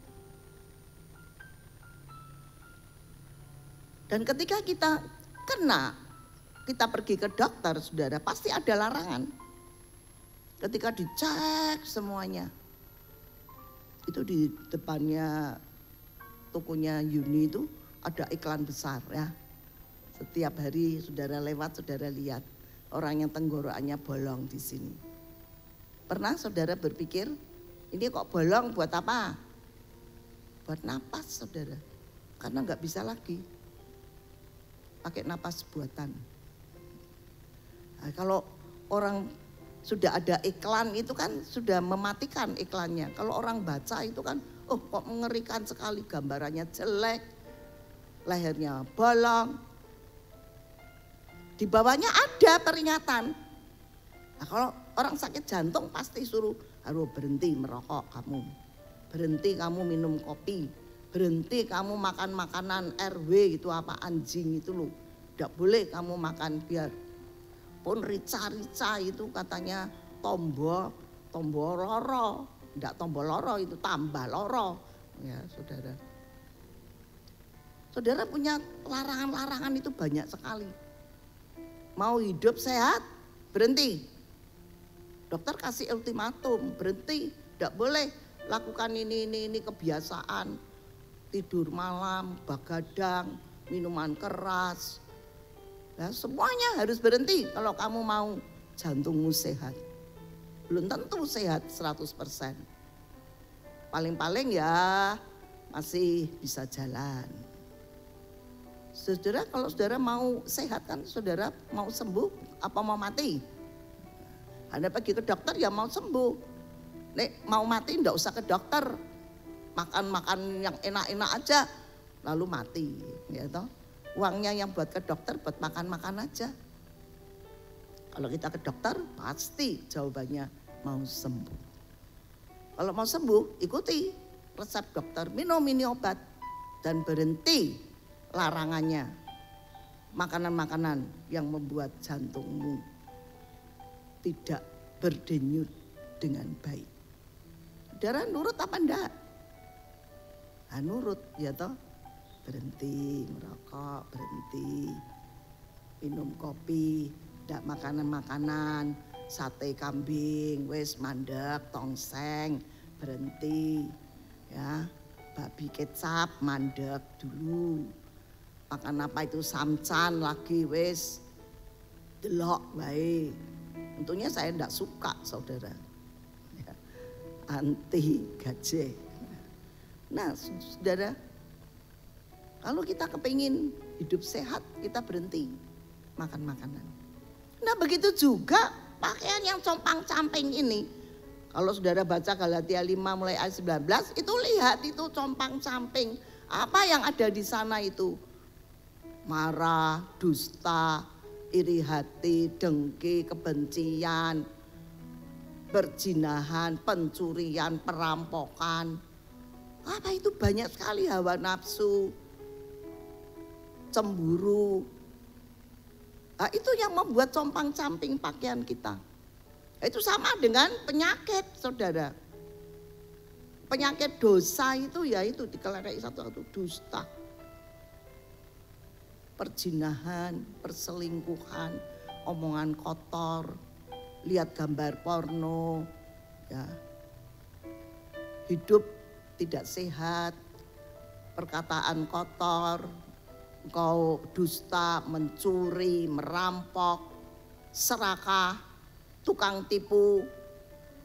Dan ketika kita kena, kita pergi ke dokter saudara, pasti ada larangan. Ketika dicek semuanya. Itu di depannya tokonya Yuni itu ada iklan besar ya. Setiap hari saudara lewat, saudara lihat orang yang tenggorokannya bolong di sini. Pernah saudara berpikir, ini kok bolong buat apa? Buat napas saudara. Karena nggak bisa lagi pakai napas buatan. Nah, kalau orang sudah ada iklan itu kan sudah mematikan iklannya. Kalau orang baca itu kan, oh kok mengerikan sekali, gambarannya jelek, lehernya bolong. Di bawahnya ada peringatan. Nah, kalau orang sakit jantung pasti suruh harus berhenti merokok kamu. Berhenti kamu minum kopi. Berhenti kamu makan makanan RW itu apa anjing itu loh. Tidak boleh kamu makan biar pun rica-rica itu katanya tombo loro. Tidak tombo loro itu tambah loro. Ya, saudara. Saudara punya larangan-larangan itu banyak sekali. Mau hidup sehat, berhenti. Dokter kasih ultimatum, berhenti. Tidak boleh lakukan ini kebiasaan. Tidur malam, begadang, minuman keras. Ya, semuanya harus berhenti kalau kamu mau jantungmu sehat. Belum tentu sehat 100%. Paling-paling ya masih bisa jalan. Saudara, kalau saudara mau sehat kan saudara mau sembuh apa mau mati? Anda pergi ke dokter ya mau sembuh. Nek mau mati enggak usah ke dokter. Makan-makan yang enak-enak aja lalu mati, ya toh. Uangnya yang buat ke dokter buat makan-makan aja. Kalau kita ke dokter pasti jawabannya mau sembuh. Kalau mau sembuh ikuti resep dokter, minum ini obat dan berhenti larangannya. Makanan-makanan yang membuat jantungmu tidak berdenyut dengan baik. Saudara nurut apa enggak? Nah, nurut ya toh. Berhenti merokok, berhenti minum kopi, enggak makanan-makanan, sate kambing, wis mandek, tongseng, berhenti ya. Babi kecap mandek dulu. Makan apa itu samcan lagi wis delok baik. Tentunya saya enggak suka saudara. Ya, anti gajah. Nah saudara, kalau kita kepingin hidup sehat kita berhenti makan makanan. Nah begitu juga pakaian yang compang-camping ini. Kalau saudara baca Galatia 5 mulai ayat 19 itu lihat itu compang-camping. Apa yang ada di sana itu? Marah, dusta, iri hati, dengki, kebencian, perzinahan, pencurian, perampokan. Apa itu banyak sekali hawa nafsu, cemburu. Nah, itu yang membuat compang-camping pakaian kita. Itu sama dengan penyakit saudara. Penyakit dosa itu ya itu dikelerei satu-satu dusta. Perzinahan, perselingkuhan, omongan kotor, lihat gambar porno, ya. Hidup tidak sehat, perkataan kotor, engkau dusta, mencuri, merampok, serakah, tukang tipu,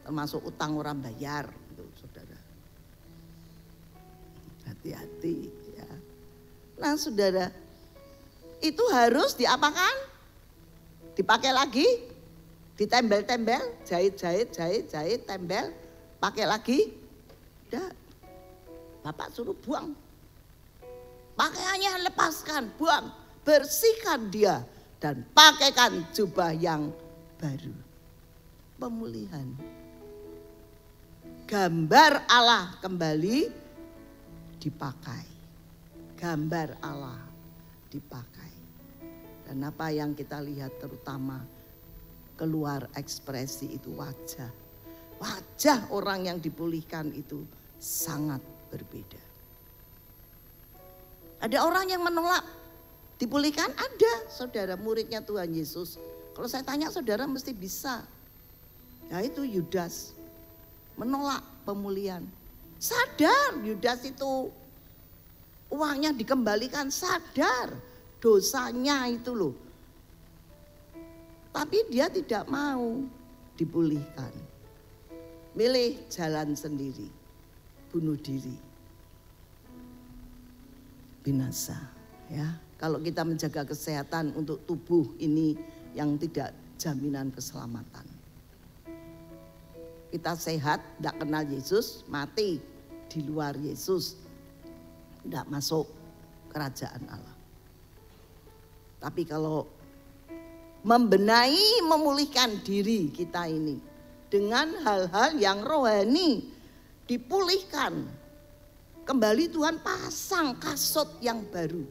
termasuk utang orang bayar, itu saudara. Hati-hati ya. Nah saudara, itu harus diapakan? Dipakai lagi, ditembel-tembel, jahit, tembel, pakai lagi. Tidak, Bapak suruh buang. Pakaiannya lepaskan, buang, bersihkan dia dan pakaikan jubah yang baru. Pemulihan. Gambar Allah kembali dipakai. Gambar Allah dipakai. Dan apa yang kita lihat terutama keluar ekspresi itu wajah. Wajah orang yang dipulihkan itu sangat berbeda. Ada orang yang menolak dipulihkan, ada saudara muridnya Tuhan Yesus. Kalau saya tanya saudara mesti bisa. Ya itu Yudas menolak pemulihan. Sadar Yudas itu uangnya dikembalikan, sadar dosanya itu loh. Tapi dia tidak mau dipulihkan. Milih jalan sendiri, bunuh diri. Binasa ya. Kalau kita menjaga kesehatan untuk tubuh ini yang tidak jaminan keselamatan. Kita sehat, tidak kenal Yesus, mati di luar Yesus, tidak masuk kerajaan Allah. Tapi kalau membenahi, memulihkan diri kita ini dengan hal-hal yang rohani, dipulihkan. Kembali Tuhan pasang kasut yang baru.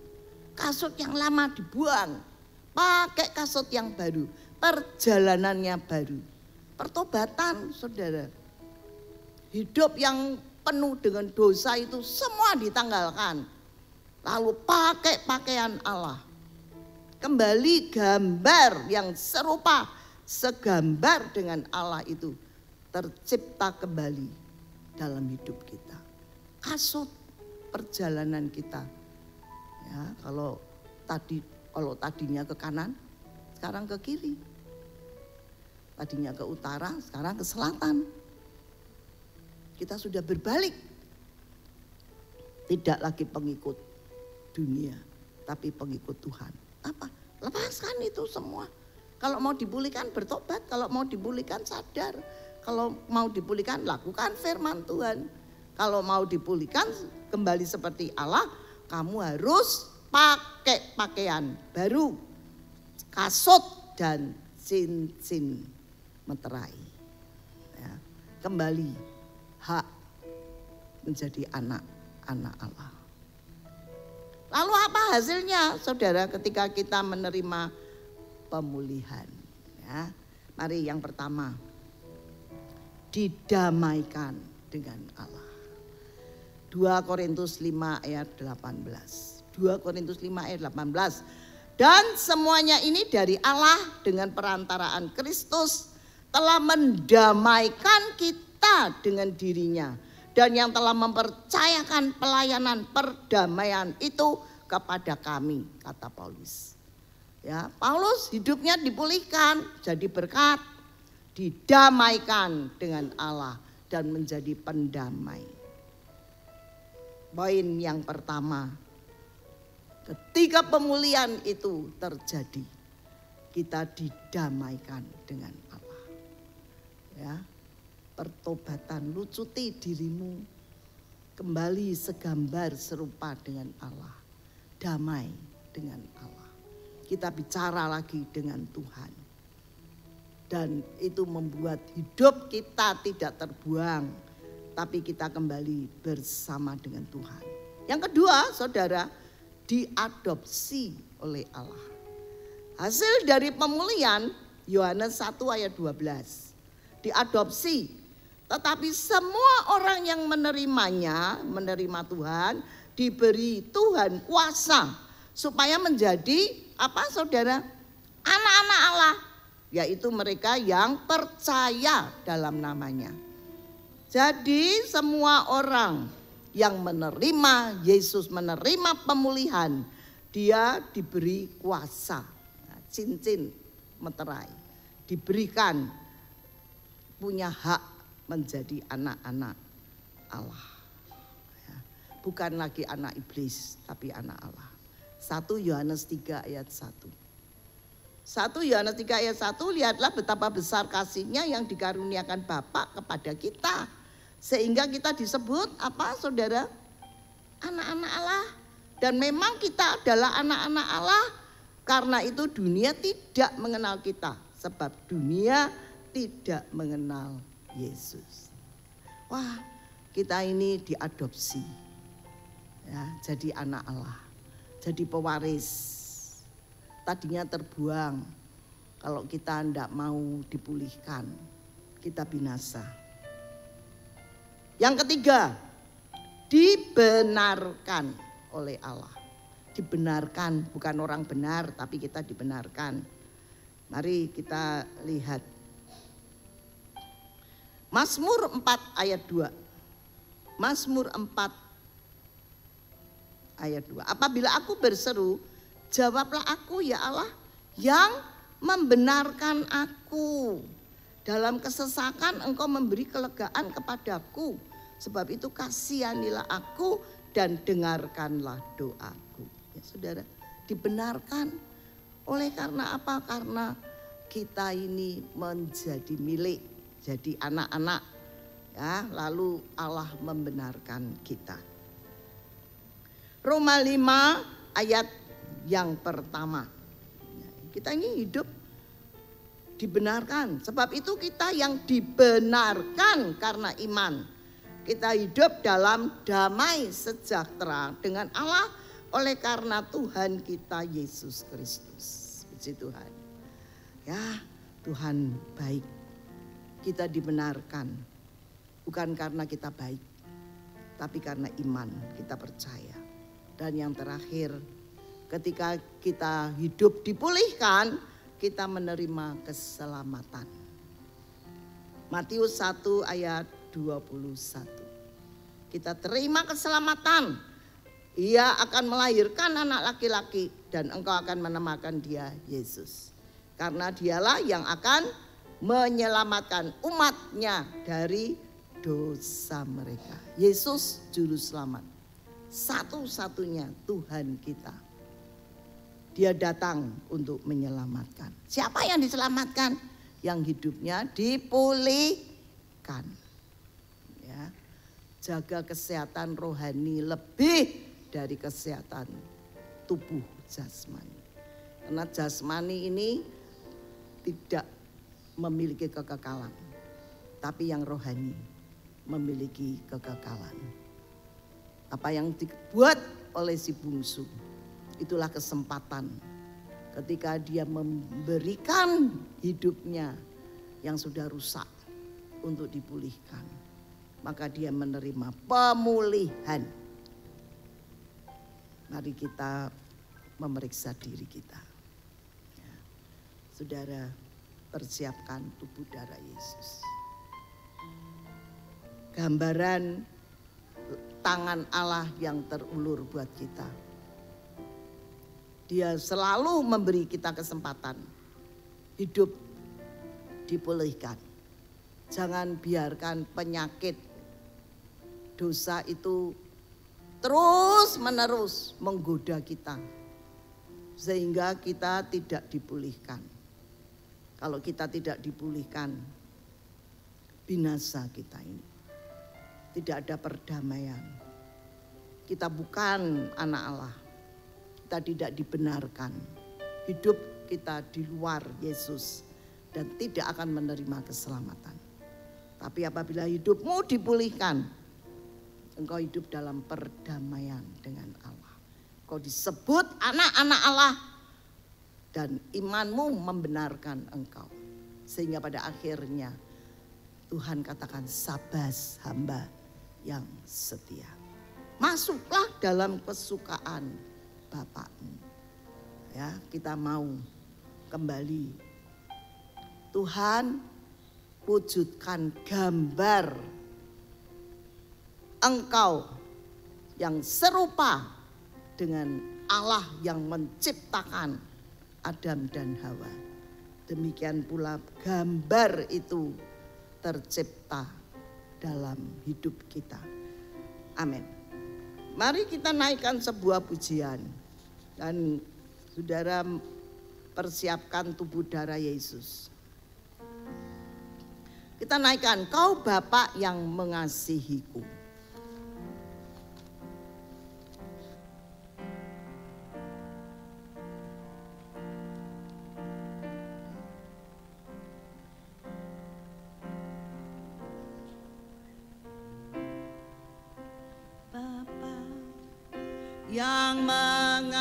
Kasut yang lama dibuang. Pakai kasut yang baru. Perjalanannya baru. Pertobatan saudara. Hidup yang penuh dengan dosa itu semua ditanggalkan. Lalu pakai pakaian Allah. Kembali gambar yang serupa, segambar dengan Allah itu tercipta kembali dalam hidup kita. Kasut perjalanan kita. Ya, kalau tadinya ke kanan, sekarang ke kiri. Tadinya ke utara, sekarang ke selatan. Kita sudah berbalik. Tidak lagi pengikut dunia, tapi pengikut Tuhan. Apa? Lepaskan itu semua. Kalau mau dipulihkan bertobat, kalau mau dipulihkan sadar. Kalau mau dipulihkan lakukan firman Tuhan. Kalau mau dipulihkan kembali seperti Allah, kamu harus pakai pakaian baru, kasut dan cincin meterai. Ya, kembali hak menjadi anak-anak Allah. Lalu apa hasilnya, saudara, ketika kita menerima pemulihan? Ya, mari yang pertama, didamaikan dengan Allah. 2 Korintus 5 ayat 18. 2 Korintus 5 ayat 18. Dan semuanya ini dari Allah dengan perantaraan Kristus telah mendamaikan kita dengan dirinya. Dan yang telah mempercayakan pelayanan perdamaian itu kepada kami, kata Paulus. Ya, Paulus hidupnya dipulihkan, jadi berkat, didamaikan dengan Allah dan menjadi pendamai. Poin yang pertama, ketika pemulihan itu terjadi, kita didamaikan dengan Allah. Ya. Pertobatan, lucuti dirimu, kembali segambar serupa dengan Allah, damai dengan Allah. Kita bicara lagi dengan Tuhan, dan itu membuat hidup kita tidak terbuang, tapi kita kembali bersama dengan Tuhan. Yang kedua, saudara, diadopsi oleh Allah. Hasil dari pemulihan, Yohanes 1 ayat 12, diadopsi. Tetapi semua orang yang menerimanya, menerima Tuhan, diberi Tuhan kuasa supaya menjadi apa, saudara? Anak-anak Allah, yaitu mereka yang percaya dalam namanya. Jadi semua orang yang menerima Yesus, menerima pemulihan, dia diberi kuasa, cincin meterai, diberikan punya hak menjadi anak-anak Allah. Ya, bukan lagi anak iblis, tapi anak Allah. 1 Yohanes 3 ayat 1. 1 Yohanes 3 ayat 1, lihatlah betapa besar kasihnya yang dikaruniakan Bapa kepada kita. Sehingga kita disebut apa, saudara? Anak-anak Allah. Dan memang kita adalah anak-anak Allah. Karena itu dunia tidak mengenal kita. Sebab dunia tidak mengenal Yesus. Wah, kita ini diadopsi, ya, jadi anak Allah, jadi pewaris. Tadinya terbuang, kalau kita tidak mau dipulihkan, kita binasa. Yang ketiga, dibenarkan oleh Allah. Dibenarkan, bukan orang benar, tapi kita dibenarkan. Mari kita lihat Mazmur 4 ayat 2. Mazmur 4 ayat 2. Apabila aku berseru, jawablah aku ya Allah yang membenarkan aku. Dalam kesesakan engkau memberi kelegaan kepadaku. Sebab itu kasihanilah aku dan dengarkanlah doaku. Ya saudara, dibenarkan oleh karena apa? Karena kita ini menjadi milik. Jadi anak-anak, ya, lalu Allah membenarkan kita. Roma 5 ayat yang pertama. Kita ini hidup dibenarkan. Sebab itu kita yang dibenarkan karena iman. Kita hidup dalam damai sejahtera dengan Allah oleh karena Tuhan kita Yesus Kristus. Puji Tuhan. Ya, Tuhan baik. Kita dibenarkan bukan karena kita baik, tapi karena iman kita percaya. Dan yang terakhir, ketika kita hidup dipulihkan, kita menerima keselamatan. Matius 1 ayat 21. Kita terima keselamatan. Ia akan melahirkan anak laki-laki dan engkau akan menamakan dia Yesus. Karena dialah yang akan menyelamatkan umatnya dari dosa mereka. Yesus juru selamat. Satu-satunya Tuhan kita. Dia datang untuk menyelamatkan. Siapa yang diselamatkan? Yang hidupnya dipulihkan. Ya. Jaga kesehatan rohani lebih dari kesehatan tubuh jasmani. Karena jasmani ini tidak memiliki kekekalan. Tapi yang rohani memiliki kekekalan. Apa yang dibuat oleh si bungsu, itulah kesempatan ketika dia memberikan hidupnya yang sudah rusak untuk dipulihkan. Maka dia menerima pemulihan. Mari kita memeriksa diri kita. Ya. Saudara, persiapkan tubuh darah Yesus. Gambaran tangan Allah yang terulur buat kita. Dia selalu memberi kita kesempatan hidup dipulihkan. Jangan biarkan penyakit dosa itu terus menerus menggoda kita. Sehingga kita tidak dipulihkan. Kalau kita tidak dipulihkan, binasa kita ini. Tidak ada perdamaian. Kita bukan anak Allah. Kita tidak dibenarkan. Hidup kita di luar Yesus dan tidak akan menerima keselamatan. Tapi apabila hidupmu dipulihkan, engkau hidup dalam perdamaian dengan Allah. Kau disebut anak-anak Allah dan imanmu membenarkan engkau. Sehingga pada akhirnya Tuhan katakan, sabas hamba yang setia. Masuklah dalam kesukaan Bapakmu. Ya, kita mau kembali. Tuhan, wujudkan gambar Engkau yang serupa dengan Allah yang menciptakan Adam dan Hawa. Demikian pula gambar itu tercipta dalam hidup kita. Amin. Mari kita naikkan sebuah pujian. Dan saudara persiapkan tubuh darah Yesus. Kita naikkan, Kau Bapa yang mengasihiku. Yang mengasihiku,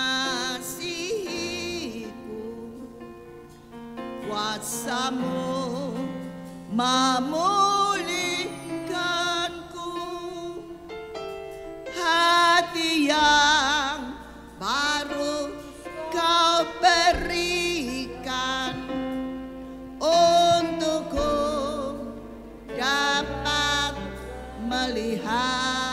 kuasa-Mu memulihkanku, hati yang baru Kau berikan untukku dapat melihat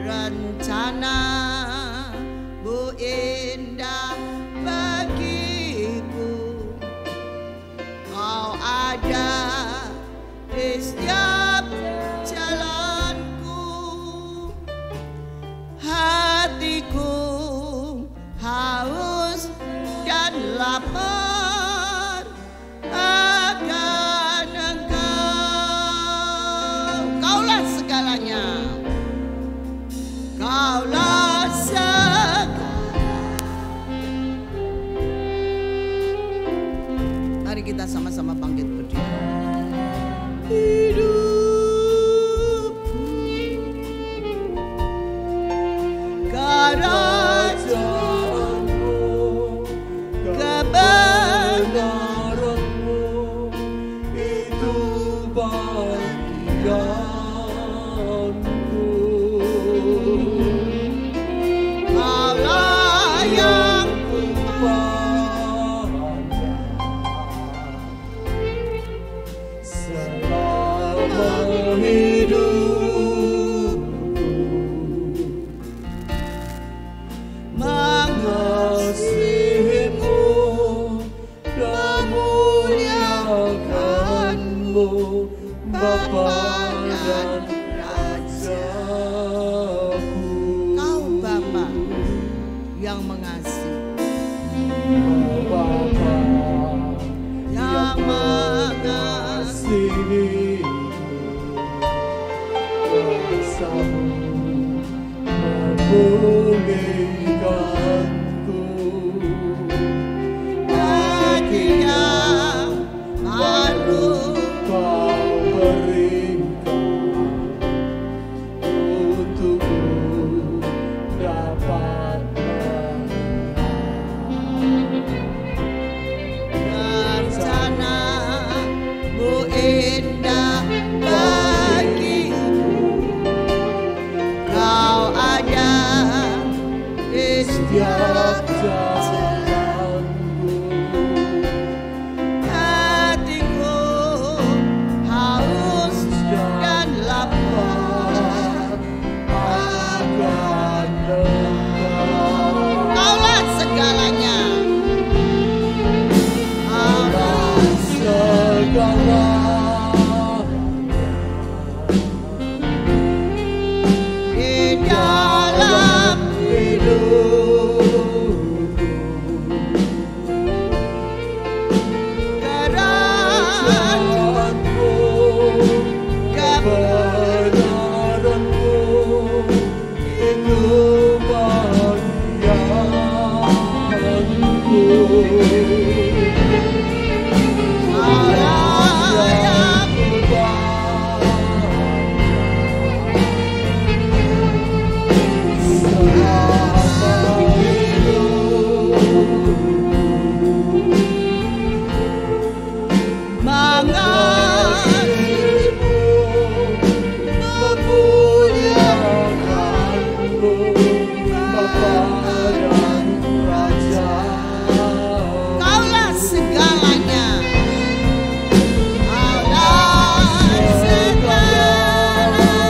rencana-Mu indah bagiku. Kau ada di setiap jalanku. Hatiku haus dan lapar akan Engkau. Kaulah segalanya. Kaulah segalanya. Mari kita sama-sama bangkit berdiri. Hidupku kerajaanmu, kebenaranmu itu bagianku. yang mengasihi. Bapa Yang mengasihi. Kuasamu memulihkanku. Hati yang baru Kau berikan untukku dapat rencana-Mu indah bagiku. Kau ada di setiap setiap jalanku. hatiku haus dan lapar Akan Engkau Kaulah segalanya. Kaulah segala di dalam hidupku. kerajaanmu, Kebenaranmu itu bagianku. Kaulah yang mengasihimu, memuliakanmu, Kaulah segalanya. Kaulah segalanya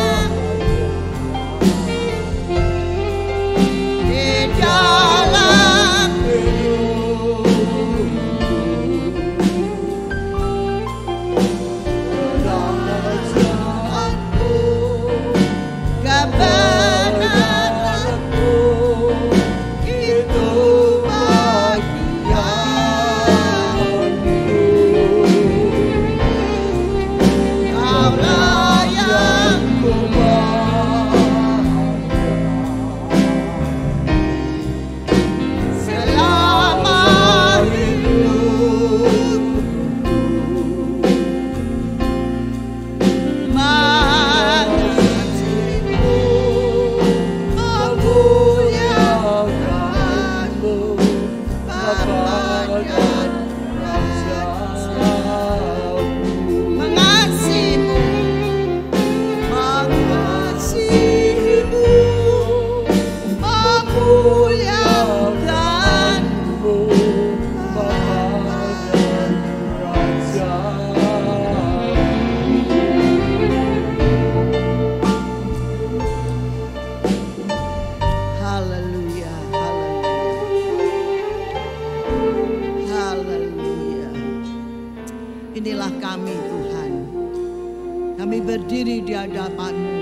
di dalam kebenaranmu itu bagianku. Kaulah yang selama hidupku mengasihimu, memuliakanmu, Bapa dan mengasihimu, mengasihimu, memuliakanmu, haleluya, haleluya, haleluya. Inilah kami Tuhan. Kami berdiri di hadapan-Mu.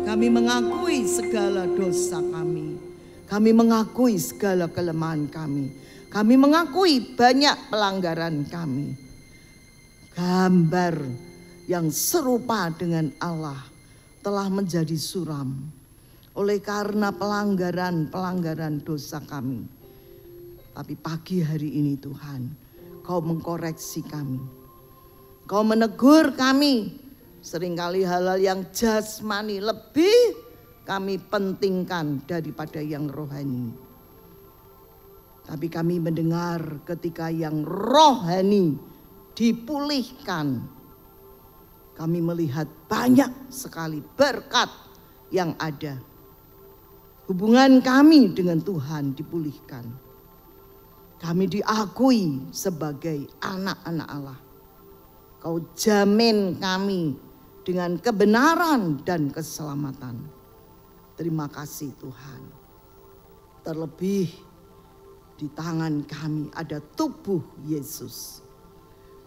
Kami mengakui segala dosa kami. Kami mengakui segala kelemahan kami. Kami mengakui banyak pelanggaran kami. Gambar yang serupa dengan Allah telah menjadi suram oleh karena pelanggaran dosa kami. Tapi pagi hari ini Tuhan, Kau mengkoreksi kami. Kau menegur kami. Seringkali hal-hal yang jasmani lebih kami pentingkan daripada yang rohani. Tapi kami mendengar ketika yang rohani dipulihkan. Kami melihat banyak sekali berkat yang ada. Hubungan kami dengan Tuhan dipulihkan. Kami diakui sebagai anak-anak Allah. Kau jamin kami dengan kebenaran dan keselamatan. Terima kasih Tuhan. Terlebih di tangan kami ada tubuh Yesus.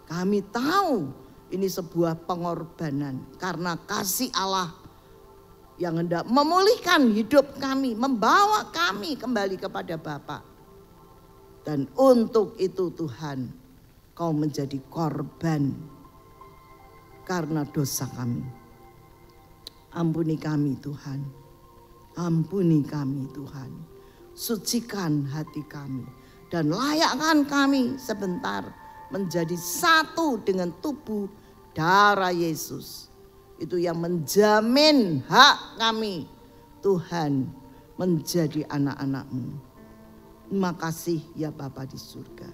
Kami tahu ini sebuah pengorbanan karena kasih Allah yang hendak memulihkan hidup kami, membawa kami kembali kepada Bapa. Dan untuk itu Tuhan, Kau menjadi korban karena dosa kami. Ampuni kami Tuhan, ampuni kami Tuhan. Sucikan hati kami dan layakkan kami sebentar menjadi satu dengan tubuh darah Yesus. Itu yang menjamin hak kami, Tuhan, menjadi anak-anak-Mu. Terima kasih ya Bapa di surga.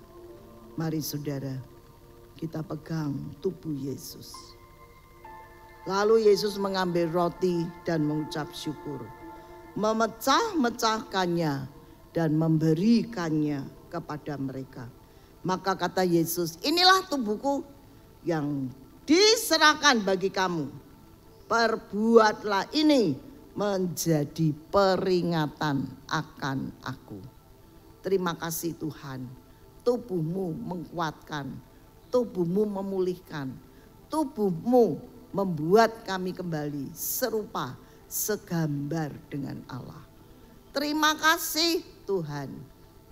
Mari saudara, kita pegang tubuh Yesus. Lalu Yesus mengambil roti dan mengucap syukur, memecah-mecahkannya dan memberikannya kepada mereka. Maka kata Yesus, inilah tubuhku yang diserahkan bagi kamu. Perbuatlah ini menjadi peringatan akan aku. Terima kasih Tuhan, tubuh-Mu menguatkan, tubuh-Mu memulihkan, tubuh-Mu membuat kami kembali serupa, segambar dengan Allah. Terima kasih Tuhan.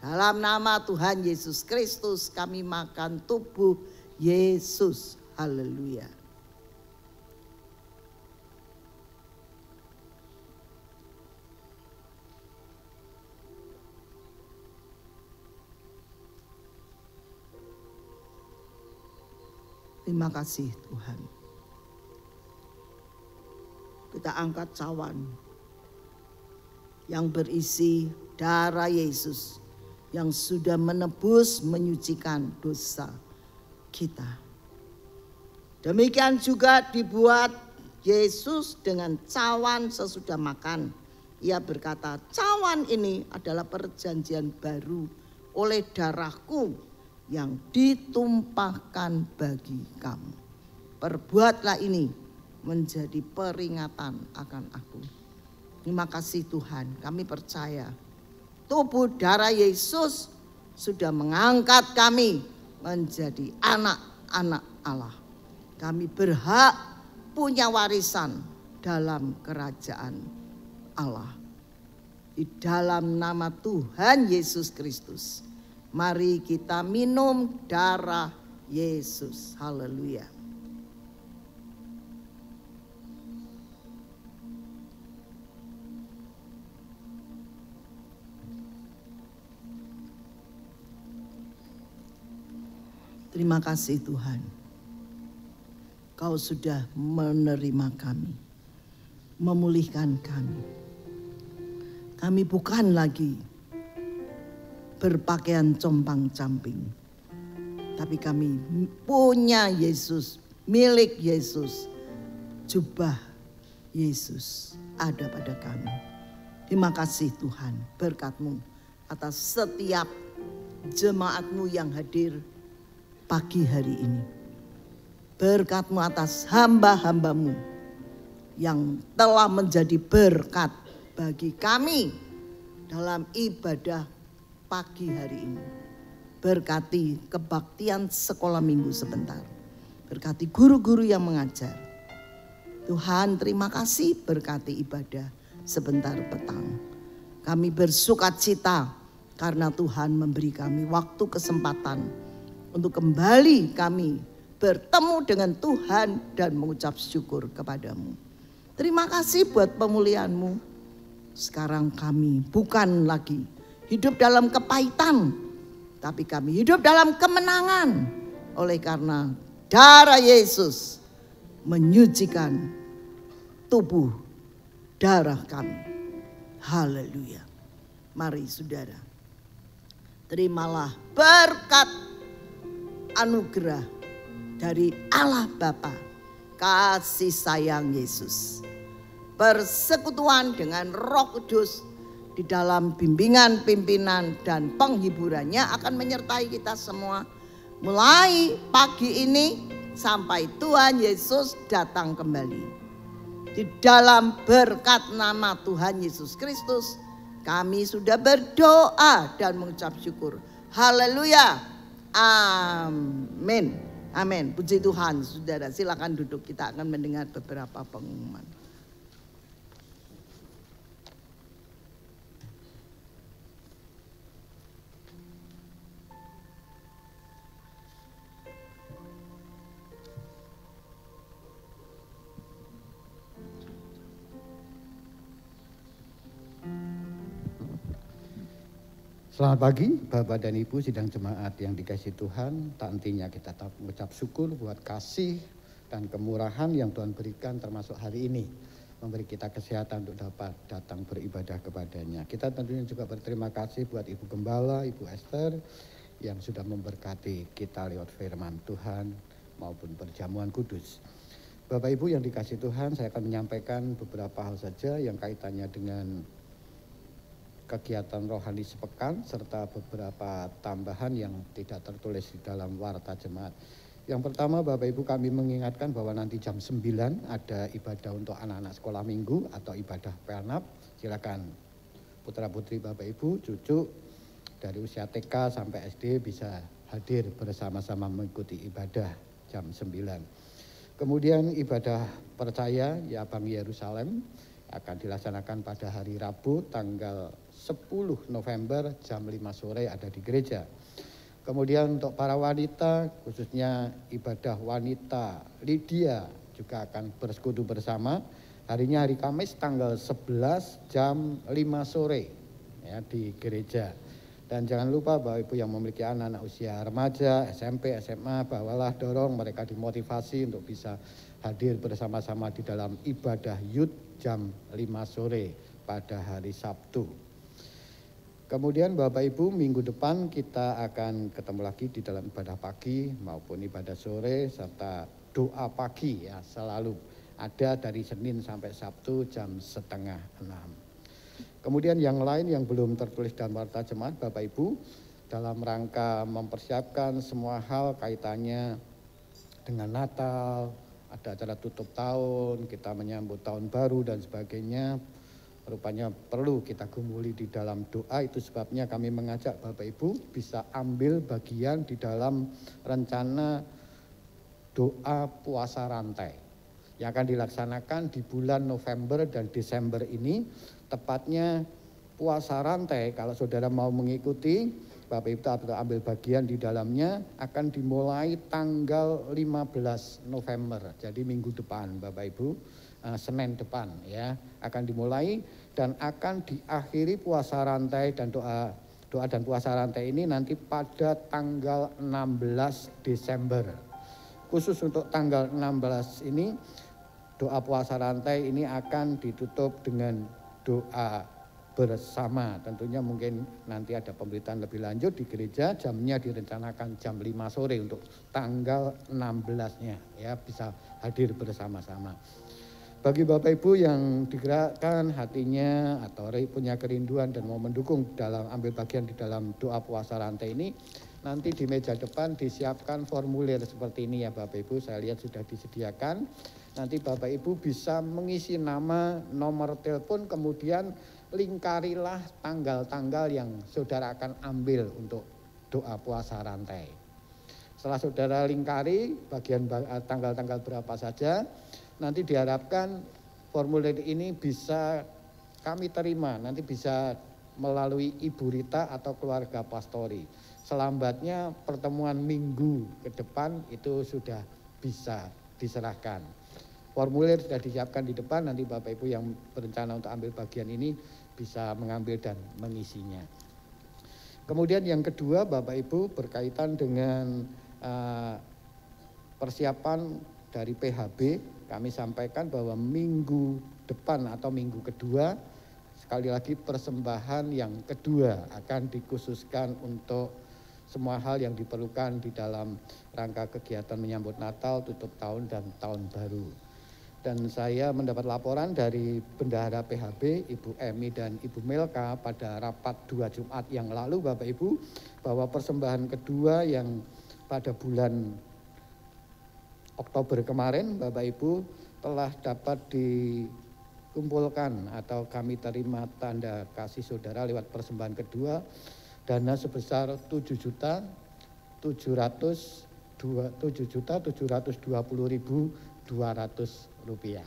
Dalam nama Tuhan Yesus Kristus kami makan tubuh Yesus. Haleluya. Terima kasih Tuhan. Kita angkat cawan yang berisi darah Yesus yang sudah menebus, menyucikan dosa kita. Demikian juga dibuat Yesus dengan cawan sesudah makan. Ia berkata, cawan ini adalah perjanjian baru oleh darahku yang ditumpahkan bagi kamu. Perbuatlah ini menjadi peringatan akan aku. Terima kasih Tuhan, kami percaya tubuh darah Yesus sudah mengangkat kami menjadi anak-anak Allah. Kami berhak punya warisan dalam kerajaan Allah. Di dalam nama Tuhan Yesus Kristus, mari kita minum darah Yesus. Haleluya. Terima kasih Tuhan, Kau sudah menerima kami, memulihkan kami. Kami bukan lagi berpakaian compang-camping, tapi kami punya Yesus, milik Yesus, jubah Yesus ada pada kami. Terima kasih Tuhan, berkat-Mu atas setiap jemaat-Mu yang hadir pagi hari ini. Berkat-Mu atas hamba-hamba-Mu yang telah menjadi berkat bagi kami dalam ibadah pagi hari ini. Berkati kebaktian sekolah minggu sebentar. Berkati guru-guru yang mengajar. Tuhan terima kasih berkati ibadah sebentar petang. Kami bersukacita karena Tuhan memberi kami waktu kesempatan untuk kembali kami bertemu dengan Tuhan dan mengucap syukur kepada-Mu. Terima kasih buat pemulihan-Mu. Sekarang kami bukan lagi hidup dalam kepahitan, tapi kami hidup dalam kemenangan. Oleh karena darah Yesus menyucikan tubuh darah kami. Haleluya. Mari saudara, terimalah berkat anugerah dari Allah Bapa, kasih sayang Yesus, persekutuan dengan Roh Kudus di dalam bimbingan, pimpinan dan penghiburannya akan menyertai kita semua mulai pagi ini sampai Tuhan Yesus datang kembali. Di dalam berkat nama Tuhan Yesus Kristus kami sudah berdoa dan mengucap syukur. Haleluya. Amin. Amin. Puji Tuhan. Saudara silakan duduk, kita akan mendengar beberapa pengumuman. Selamat pagi Bapak dan Ibu sidang jemaat yang dikasihi Tuhan. Tak hentinya kita mengucap syukur buat kasih dan kemurahan yang Tuhan berikan termasuk hari ini. Memberi kita kesehatan untuk dapat datang beribadah kepadanya. Kita tentunya juga berterima kasih buat Ibu Gembala, Ibu Esther yang sudah memberkati kita lewat firman Tuhan maupun perjamuan kudus. Bapak Ibu yang dikasihi Tuhan, saya akan menyampaikan beberapa hal saja yang kaitannya dengan kegiatan rohani sepekan serta beberapa tambahan yang tidak tertulis di dalam warta jemaat. Yang pertama Bapak Ibu kami mengingatkan bahwa nanti jam 9 ada ibadah untuk anak-anak sekolah minggu atau ibadah pelnap. Silakan putra putri Bapak Ibu, cucu dari usia TK sampai SD bisa hadir bersama-sama mengikuti ibadah jam 9. Kemudian ibadah percaya ya Abang Yerusalem akan dilaksanakan pada hari Rabu tanggal 10 November jam 5 sore ada di gereja. Kemudian untuk para wanita khususnya ibadah wanita Lydia juga akan bersekutu bersama. Harinya hari Kamis tanggal 11 jam 5 sore ya di gereja. Dan jangan lupa Bapak Ibu yang memiliki anak-anak usia remaja, SMP, SMA, bawalah dorong mereka dimotivasi untuk bisa hadir bersama-sama di dalam ibadah youth jam 5 sore pada hari Sabtu. Kemudian Bapak Ibu minggu depan kita akan ketemu lagi di dalam ibadah pagi maupun ibadah sore serta doa pagi ya selalu ada dari Senin sampai Sabtu jam 5:30. Kemudian yang lain yang belum tertulis dalam warta jemaat Bapak Ibu dalam rangka mempersiapkan semua hal kaitannya dengan Natal, ada acara tutup tahun, kita menyambut tahun baru dan sebagainya. Rupanya perlu kita gumuli di dalam doa, itu sebabnya kami mengajak Bapak Ibu bisa ambil bagian di dalam rencana doa puasa rantai yang akan dilaksanakan di bulan November dan Desember ini. Tepatnya puasa rantai kalau saudara mau mengikuti Bapak Ibu atau ambil bagian di dalamnya akan dimulai tanggal 15 November. Jadi minggu depan Bapak Ibu, Senin depan ya akan dimulai dan akan diakhiri puasa rantai dan doa dan puasa rantai ini nanti pada tanggal 16 Desember. Khusus untuk tanggal 16 ini doa puasa rantai ini akan ditutup dengan doa bersama. Tentunya mungkin nanti ada pemberitaan lebih lanjut di gereja, jamnya direncanakan jam 5 sore untuk tanggal 16-nya ya bisa hadir bersama-sama. Bagi Bapak Ibu yang digerakkan hatinya atau punya kerinduan dan mau mendukung dalam ambil bagian di dalam doa puasa rantai ini, nanti di meja depan disiapkan formulir seperti ini ya Bapak Ibu, saya lihat sudah disediakan. Nanti Bapak Ibu bisa mengisi nama, nomor telepon, kemudian lingkarilah tanggal-tanggal yang saudara akan ambil untuk doa puasa rantai. Setelah saudara lingkari bagian tanggal-tanggal berapa saja, nanti diharapkan formulir ini bisa kami terima, nanti bisa melalui Ibu Rita atau keluarga pastori. Selambatnya pertemuan minggu ke depan itu sudah bisa diserahkan. Formulir sudah disiapkan di depan, nanti Bapak Ibu yang berencana untuk ambil bagian ini bisa mengambil dan mengisinya. Kemudian yang kedua Bapak Ibu berkaitan dengan persiapan dari PHB, kami sampaikan bahwa minggu depan atau minggu kedua, sekali lagi persembahan yang kedua akan dikhususkan untuk semua hal yang diperlukan di dalam rangka kegiatan menyambut Natal, tutup tahun dan tahun baru. Dan saya mendapat laporan dari Bendahara PHB, Ibu Emi dan Ibu Melka pada rapat 2 Jumat yang lalu Bapak Ibu, bahwa persembahan kedua yang pada bulan Oktober kemarin Bapak Ibu telah dapat dikumpulkan atau kami terima tanda kasih saudara lewat persembahan kedua dana sebesar 7.720.200 rupiah.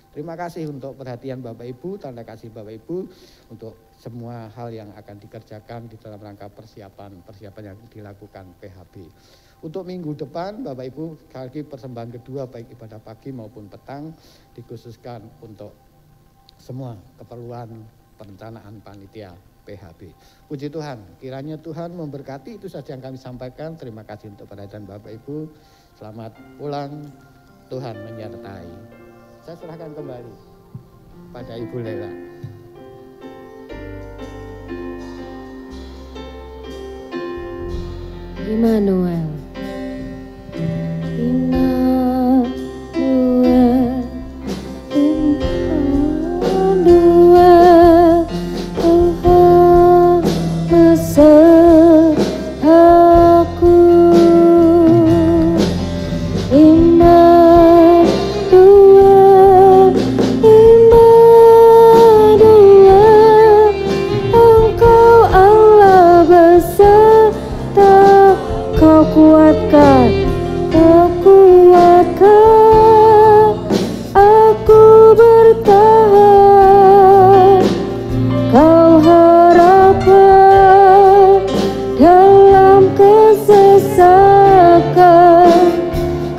Terima kasih untuk perhatian Bapak Ibu, tanda kasih Bapak Ibu untuk semua hal yang akan dikerjakan di dalam rangka persiapan yang dilakukan PHB. Untuk minggu depan Bapak Ibu, sekali lagi persembahan kedua baik ibadah pagi maupun petang dikhususkan untuk semua keperluan perencanaan panitia PHB. Puji Tuhan, kiranya Tuhan memberkati. Itu saja yang kami sampaikan. Terima kasih untuk perhatian Bapak Ibu. Selamat pulang, Tuhan menyertai. Saya serahkan kembali pada Ibu Lela. Immanuel. Immanuel. Immanuel. Tuhan besertaku. Immanuel. Immanuel. Engkau Allah beserta. Kau kuatkan aku bertahan. Kau harapan dalam kesesakan.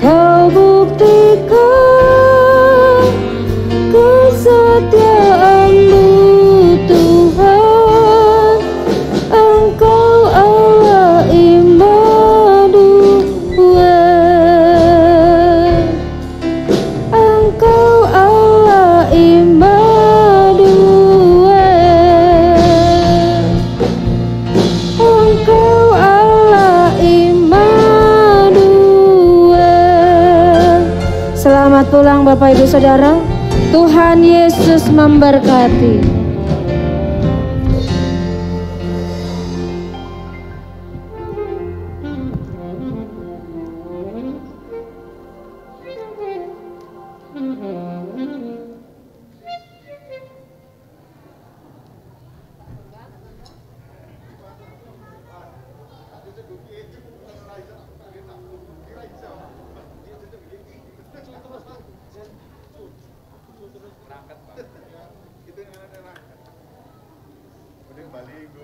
Kau buktikan kesetiaan-Mu Tuhan. Engkau Allah Immanuel. Engkau Allah Immanuel. Engkau Allah Immanuel. Selamat pulang Bapak Ibu Saudara. Tuhan Yesus memberkati. Itu yang ada. Balik